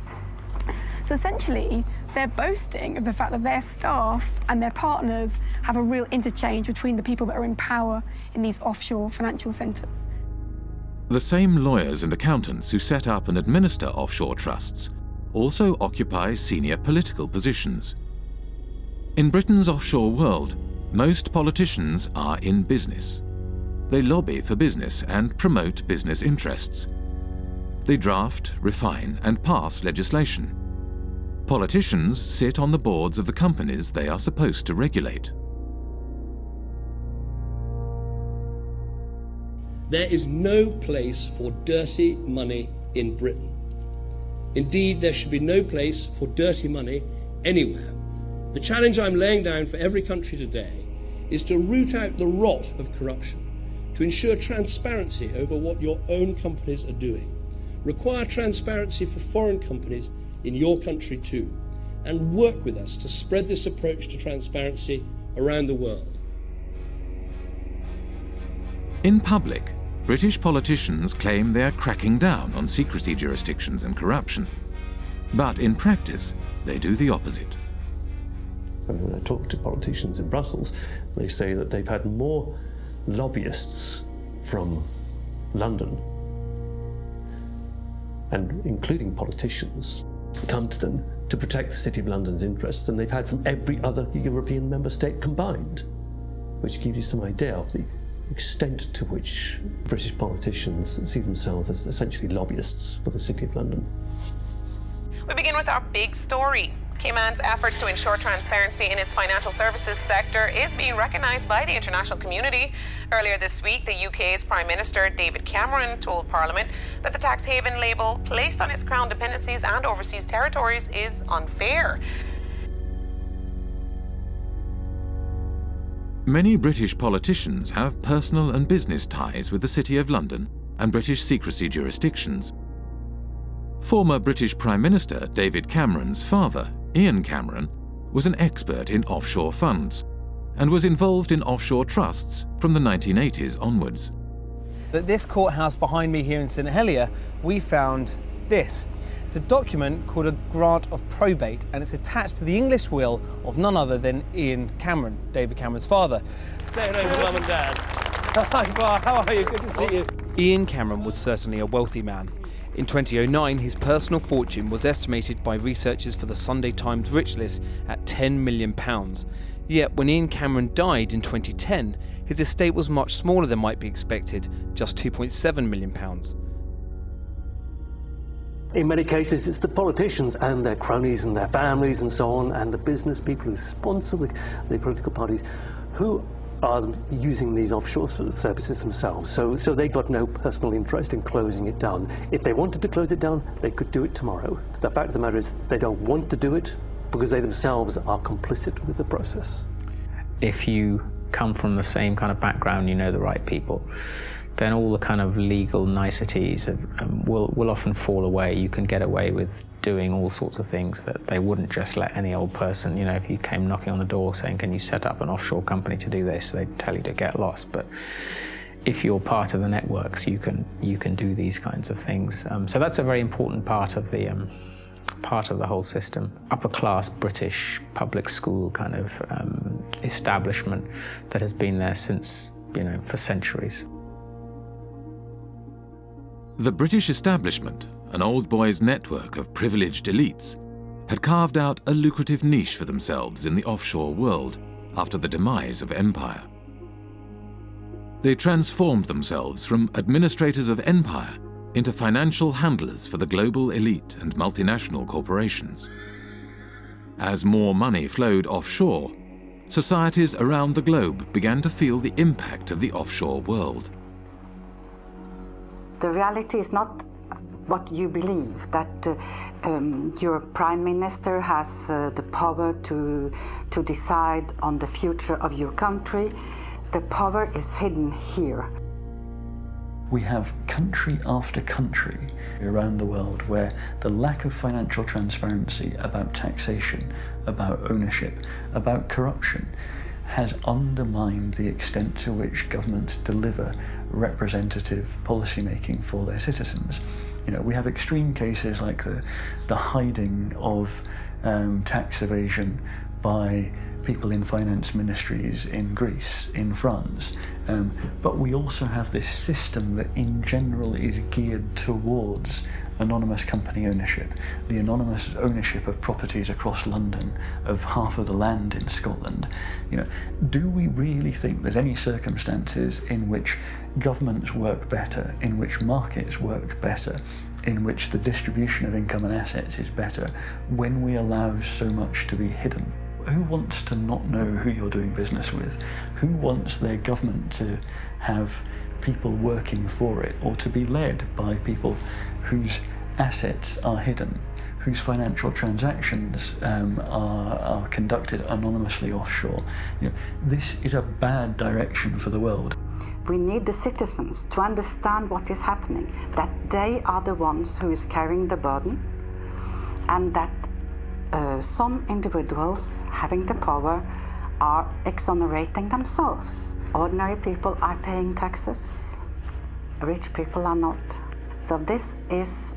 So essentially, they're boasting of the fact that their staff and their partners have a real interchange between the people that are in power in these offshore financial centres.
The same lawyers and accountants who set up and administer offshore trusts also occupy senior political positions. In Britain's offshore world, Most politicians are in business. They lobby for business and promote business interests. They draft, refine, and pass legislation. Politicians sit on the boards of the companies they are supposed to regulate.
There is no place for dirty money in Britain. Indeed, there should be no place for dirty money anywhere. The challenge I'm laying down for every country today is to root out the rot of corruption, to ensure transparency over what your own companies are doing, require transparency for foreign companies in your country too, and work with us to spread this approach to transparency around the world.
In public, British politicians claim they are cracking down on secrecy jurisdictions and corruption. But in practice, they do the opposite.
When I talk to politicians in Brussels, they say that they've had more lobbyists from London, and including politicians, come to them to protect the City of London's interests than they've had from every other European member state combined, which gives you some idea of the extent to which British politicians see themselves as essentially lobbyists for the City of London.
We begin with our big story. Cayman's efforts to ensure transparency in its financial services sector is being recognised by the international community. Earlier this week, the UK's Prime Minister David Cameron told Parliament that the tax haven label placed on its crown dependencies and overseas territories is unfair.
Many British politicians have personal and business ties with the City of London and British secrecy jurisdictions. Former British Prime Minister David Cameron's father, Ian Cameron, was an expert in offshore funds and was involved in offshore trusts from the 1980s onwards.
At this courthouse behind me here in St Helier, we found this. It's a document called a grant of probate, and it's attached to the English will of none other than Ian Cameron, David Cameron's father.
Say hello to Mum and Dad. Hi, Bar, how are you? Good to see you.
Ian Cameron was certainly a wealthy man. In 2009, his personal fortune was estimated by researchers for the Sunday Times Rich List at £10 million. Yet when Ian Cameron died in 2010, his estate was much smaller than might be expected, just £2.7 million.
In many cases, it's the politicians and their cronies and their families and so on, and the business people who sponsor the political parties who are using these offshore services themselves. So they've got no personal interest in closing it down. If they wanted to close it down, they could do it tomorrow. The fact of the matter is they don't want to do it because they themselves are complicit with the process.
If you come from the same kind of background, you know the right people, then all the kind of legal niceties will often fall away. You can get away with doing all sorts of things that they wouldn't just let any old person, you know, if you came knocking on the door saying, can you set up an offshore company to do this, they'd tell you to get lost. But if you're part of the networks, you can do these kinds of things. So that's a very important part of the whole system. Upper class British public school kind of establishment that has been there since, you know, for centuries.
The British establishment, an old boys' network of privileged elites, had carved out a lucrative niche for themselves in the offshore world after the demise of empire. They transformed themselves from administrators of empire into financial handlers for the global elite and multinational corporations. As more money flowed offshore, societies around the globe began to feel the impact of the offshore world.
The reality is not what you believe, that your prime minister has the power to decide on the future of your country. The power is hidden here.
We have country after country around the world where the lack of financial transparency about taxation, about ownership, about corruption has undermined the extent to which governments deliver representative policymaking for their citizens. You know, we have extreme cases like the hiding of tax evasion by people in finance ministries in Greece, in France. But we also have this system that in general is geared towards anonymous company ownership, the anonymous ownership of properties across London, of half of the land in Scotland. Do we really think there's any circumstances in which governments work better, in which markets work better, in which the distribution of income and assets is better, when we allow so much to be hidden? Who wants to not know who you're doing business with? Who wants their government to have people working for it, or to be led by people whose assets are hidden, whose financial transactions are conducted anonymously offshore? This is a bad direction for the world.
We need the citizens to understand what is happening, that they are the ones who is carrying the burden, and that some individuals having the power are exonerating themselves. Ordinary people are paying taxes, rich people are not. So this is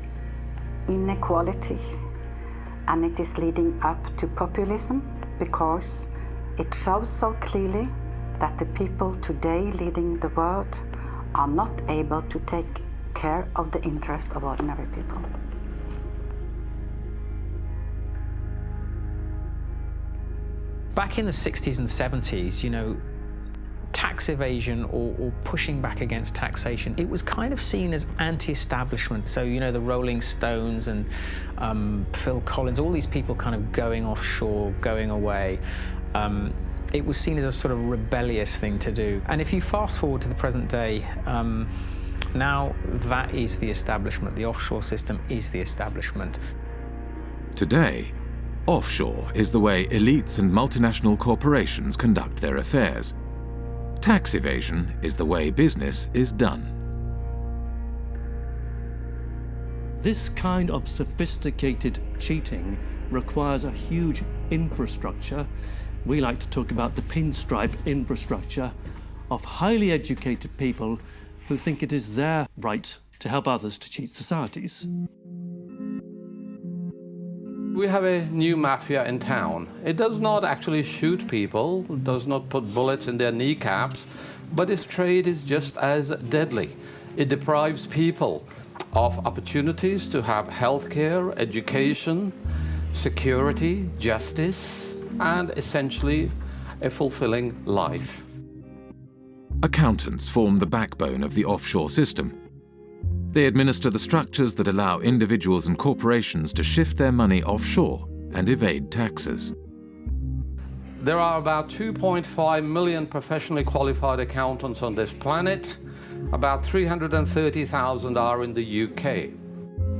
inequality, and it is leading up to populism, because it shows so clearly that the people today leading the world are not able to take care of the interest of ordinary people.
Back in the 60s and 70s, tax evasion or pushing back against taxation, it was kind of seen as anti-establishment. So, the Rolling Stones and Phil Collins, all these people kind of going offshore, going away. It was seen as a sort of rebellious thing to do. And if you fast forward to the present day, now that is the establishment. The offshore system is the establishment.
Today, offshore is the way elites and multinational corporations conduct their affairs. Tax evasion is the way business is done.
This kind of sophisticated cheating requires a huge infrastructure. We like to talk about the pinstripe infrastructure of highly educated people who think it is their right to help others to cheat societies.
We have a new mafia in town. It does not actually shoot people, does not put bullets in their kneecaps, but its trade is just as deadly. It deprives people of opportunities to have healthcare, education, security, justice, and essentially a fulfilling life.
Accountants form the backbone of the offshore system. They administer the structures that allow individuals and corporations to shift their money offshore and evade taxes.
There are about 2.5 million professionally qualified accountants on this planet. About 330,000 are in the UK.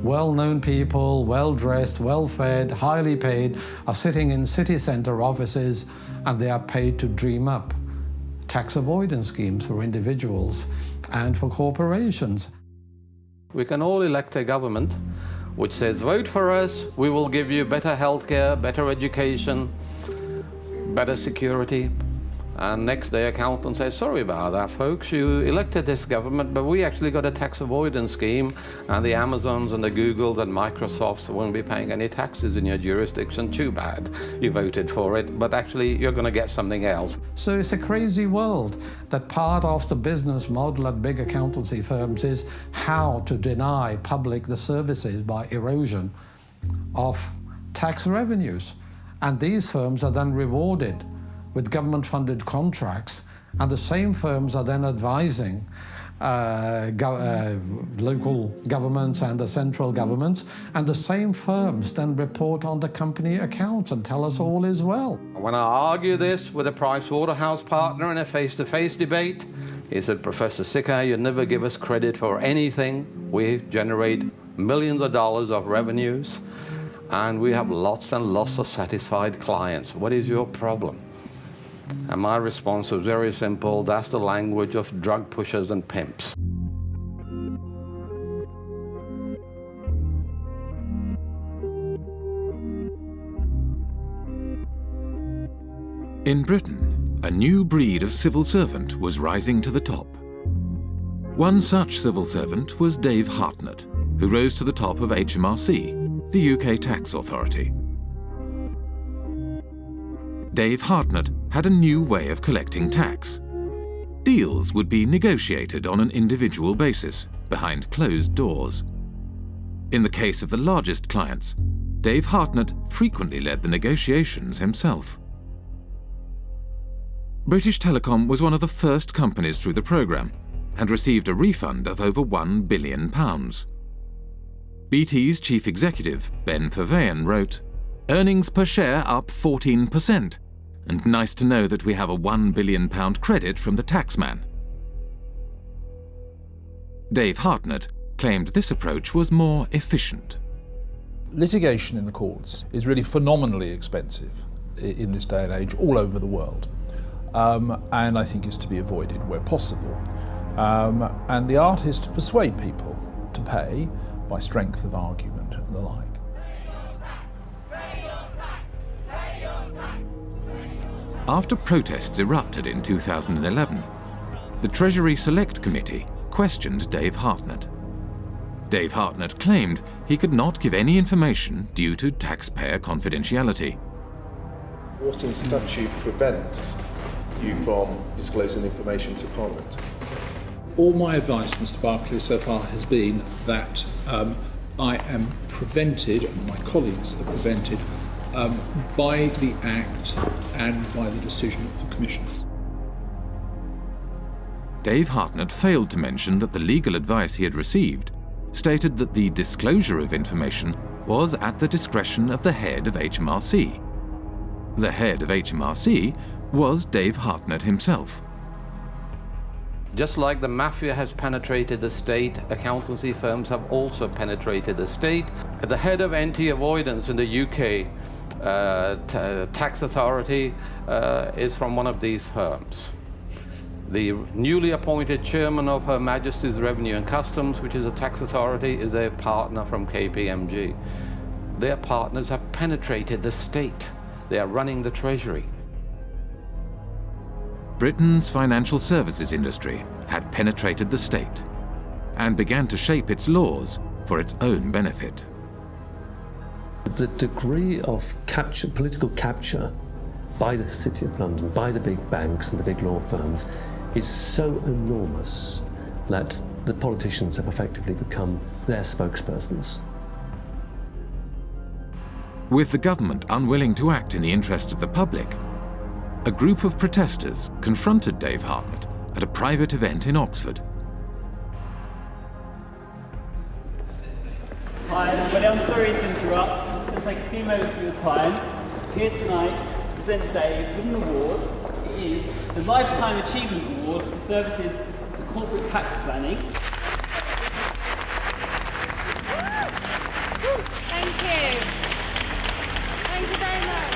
Well-known people, well-dressed, well-fed, highly paid, are sitting in city centre offices, and they are paid to dream up tax avoidance schemes for individuals and for corporations.
We can all elect a government which says, vote for us, we will give you better healthcare, better education, better security. And next day accountants say, sorry about that, folks, you elected this government, but we actually got a tax avoidance scheme, and the Amazons and the Googles and Microsofts won't be paying any taxes in your jurisdiction. Too bad. You voted for it, but actually you're going to get something else.
So it's a crazy world that part of the business model at big accountancy firms is how to deny public the services by erosion of tax revenues. And these firms are then rewarded with government-funded contracts, and the same firms are then advising local governments and the central governments, and the same firms then report on the company accounts and tell us all is well.
When I argue this with a Pricewaterhouse partner in a face-to-face debate, he said, Professor Sicker, you never give us credit for anything. We generate millions of dollars of revenues, and we have lots and lots of satisfied clients. What is your problem? And my response was very simple: that's the language of drug pushers and pimps.
In Britain, a new breed of civil servant was rising to the top. One such civil servant was Dave Hartnett, who rose to the top of HMRC, the UK tax authority. Dave Hartnett had a new way of collecting tax. Deals would be negotiated on an individual basis, behind closed doors. In the case of the largest clients, Dave Hartnett frequently led the negotiations himself. British Telecom was one of the first companies through the programme and received a refund of over £1 billion. BT's chief executive, Ben Verweyen, wrote, "Earnings per share up 14%, and nice to know that we have a £1 billion credit from the taxman." Dave Hartnett claimed this approach was more efficient.
Litigation in the courts is really phenomenally expensive in this day and age all over the world, and I think is to be avoided where possible. And the art is to persuade people to pay by strength of argument and the like.
After protests erupted in 2011, the Treasury Select Committee questioned Dave Hartnett. Dave Hartnett claimed he could not give any information due to taxpayer confidentiality.
What in statute prevents you from disclosing information to Parliament?
All my advice, Mr. Barclay, so far has been that I am prevented, and my colleagues are prevented, by the Act and by the decision of the Commissioners.
Dave Hartnett failed to mention that the legal advice he had received stated that the disclosure of information was at the discretion of the head of HMRC. The head of HMRC was Dave Hartnett himself.
Just like the mafia has penetrated the state, accountancy firms have also penetrated the state. The head of anti-avoidance in the UK tax authority is from one of these firms. The newly appointed chairman of Her Majesty's Revenue and Customs, which is a tax authority, is a partner from KPMG. Their partners have penetrated the state. They are running the Treasury.
Britain's financial services industry had penetrated the state and began to shape its laws for its own benefit.
The degree of political capture by the City of London, by the big banks and the big law firms, is so enormous that the politicians have effectively become their spokespersons.
With the government unwilling to act in the interest of the public, a group of protesters confronted Dave Hartnett at a private event in Oxford.
Hi everybody, I'm sorry to interrupt. I'm just going to take a few moments of your time. Here tonight to present Dave with an award. It is the Lifetime Achievement Award for services to corporate tax planning.
Thank you. Thank you very much.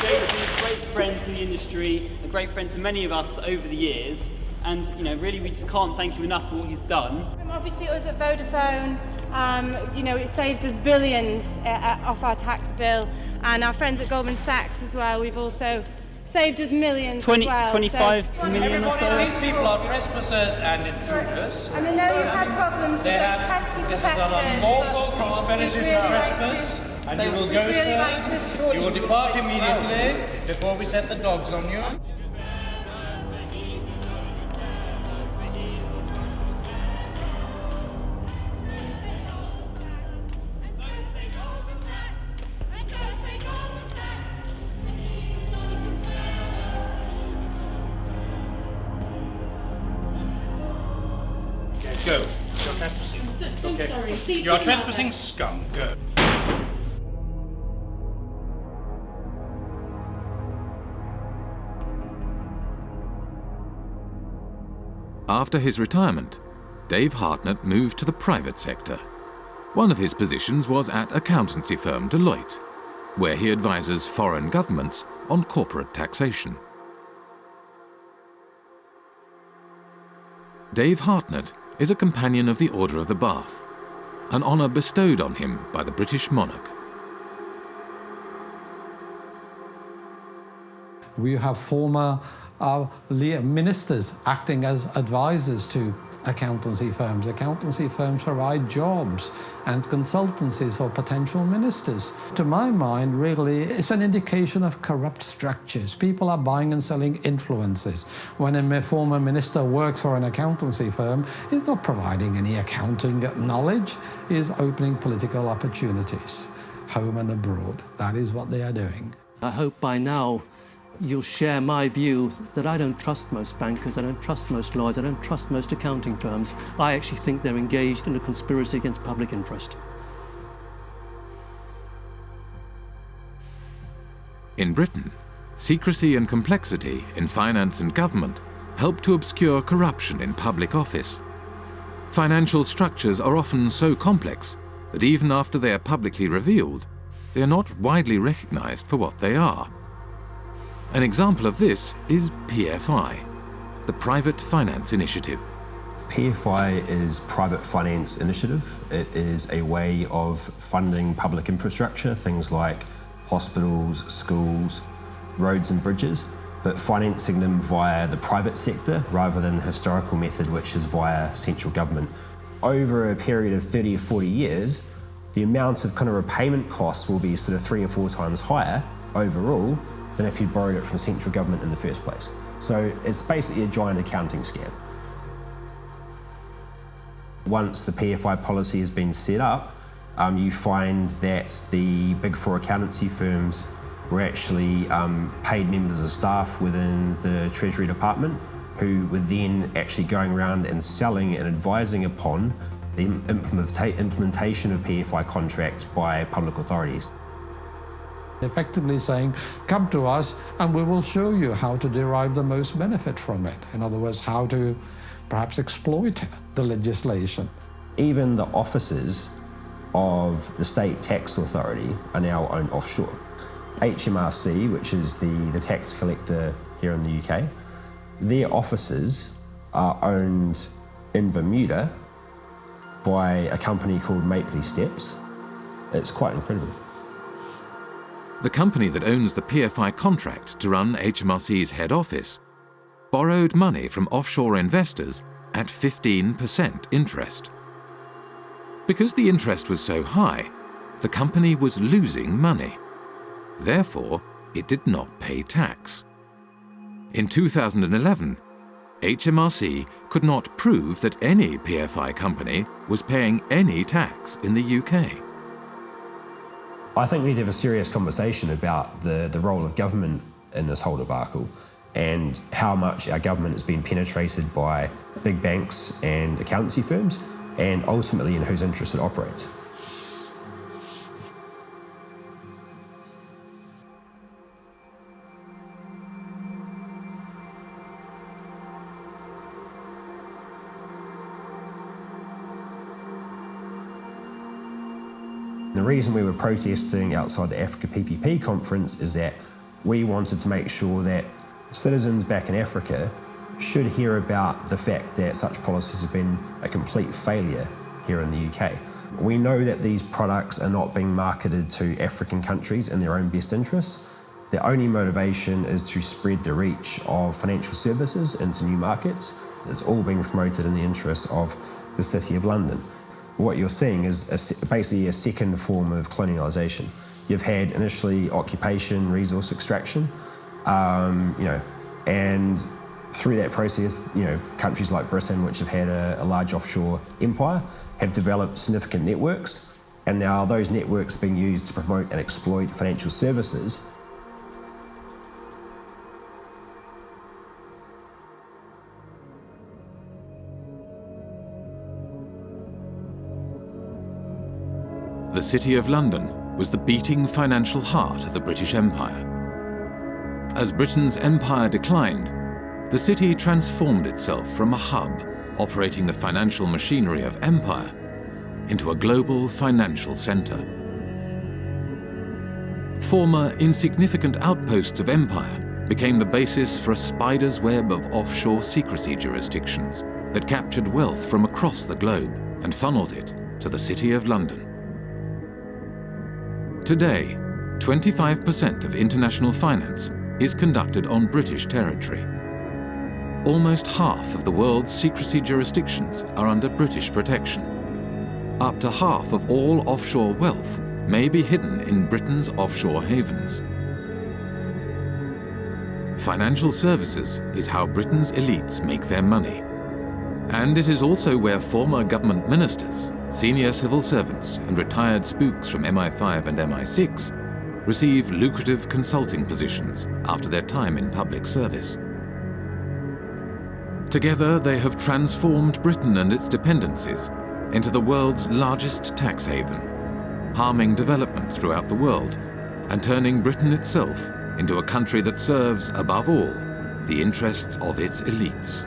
Dave's been a great friend to the industry, a great friend to many of us over the years, and really we just can't thank him enough for what he's done.
Obviously us at Vodafone, it saved us billions off our tax bill, and our friends at Goldman Sachs as well, we've also saved us millions as well.
25 million or so.
These people are trespassers and intruders.
And I know you've had problems with those pesky
This is an unlawful conspiracy to trespass. And you will go, sir. You will depart immediately before we set the dogs on you. Go. You're trespassing.
So sorry. Please
You are trespassing, scum. Go.
After his retirement, Dave Hartnett moved to the private sector. One of his positions was at accountancy firm Deloitte, where he advises foreign governments on corporate taxation. Dave Hartnett is a companion of the Order of the Bath, an honour bestowed on him by the British monarch.
We have former ministers acting as advisors to accountancy firms. Accountancy firms provide jobs and consultancies for potential ministers. To my mind, really, it's an indication of corrupt structures. People are buying and selling influences. When a former minister works for an accountancy firm, he's not providing any accounting knowledge, he's opening political opportunities, home and abroad. That is what they are doing.
I hope by now you'll share my view that I don't trust most bankers, I don't trust most lawyers, I don't trust most accounting firms. I actually think they're engaged in a conspiracy against public interest.
In Britain, secrecy and complexity in finance and government help to obscure corruption in public office. Financial structures are often so complex that even after they are publicly revealed, they are not widely recognized for what they are. An example of this is PFI, the Private Finance Initiative.
PFI is Private Finance Initiative. It is a way of funding public infrastructure, things like hospitals, schools, roads and bridges, but financing them via the private sector rather than the historical method, which is via central government. Over a period of 30 or 40 years, the amount of kind of repayment costs will be sort of 3 or 4 times higher overall than if you borrowed it from central government in the first place. So it's basically a giant accounting scam. Once the PFI policy has been set up, you find that the big 4 accountancy firms were actually paid members of staff within the Treasury Department who were then actually going around and selling and advising upon the implementation of PFI contracts by public authorities.
Effectively saying, come to us and we will show you how to derive the most benefit from it. In other words, how to perhaps exploit the legislation.
Even the offices of the state tax authority are now owned offshore. HMRC, which is the tax collector here in the UK, their offices are owned in Bermuda by a company called Mapley Steps. It's quite incredible.
The company that owns the PFI contract to run HMRC's head office borrowed money from offshore investors at 15% interest. Because the interest was so high, the company was losing money. Therefore, it did not pay tax. In 2011, HMRC could not prove that any PFI company was paying any tax in the UK.
I think we need to have a serious conversation about the role of government in this whole debacle and how much our government has been penetrated by big banks and accountancy firms, and ultimately in whose interest it operates. The reason we were protesting outside the Africa PPP conference is that we wanted to make sure that citizens back in Africa should hear about the fact that such policies have been a complete failure here in the UK. We know that these products are not being marketed to African countries in their own best interests. Their only motivation is to spread the reach of financial services into new markets. It's all being promoted in the interest of the City of London. What you're seeing is basically a second form of colonialisation. You've had initially occupation, resource extraction, and through that process, countries like Britain, which have had a large offshore empire, have developed significant networks, and now those networks are being used to promote and exploit financial services.
The City of London was the beating financial heart of the British Empire. As Britain's empire declined, the city transformed itself from a hub operating the financial machinery of empire into a global financial centre. Former insignificant outposts of empire became the basis for a spider's web of offshore secrecy jurisdictions that captured wealth from across the globe and funneled it to the City of London. Today, 25% of international finance is conducted on British territory. almost half of the world's secrecy jurisdictions are under British protection. Up to half of all offshore wealth may be hidden in Britain's offshore havens. Financial services is how Britain's elites make their money. And it is also where former government ministers, senior civil servants and retired spooks from MI5 and MI6 receive lucrative consulting positions after their time in public service. Together, they have transformed Britain and its dependencies into the world's largest tax haven, harming development throughout the world and turning Britain itself into a country that serves, above all, the interests of its elites.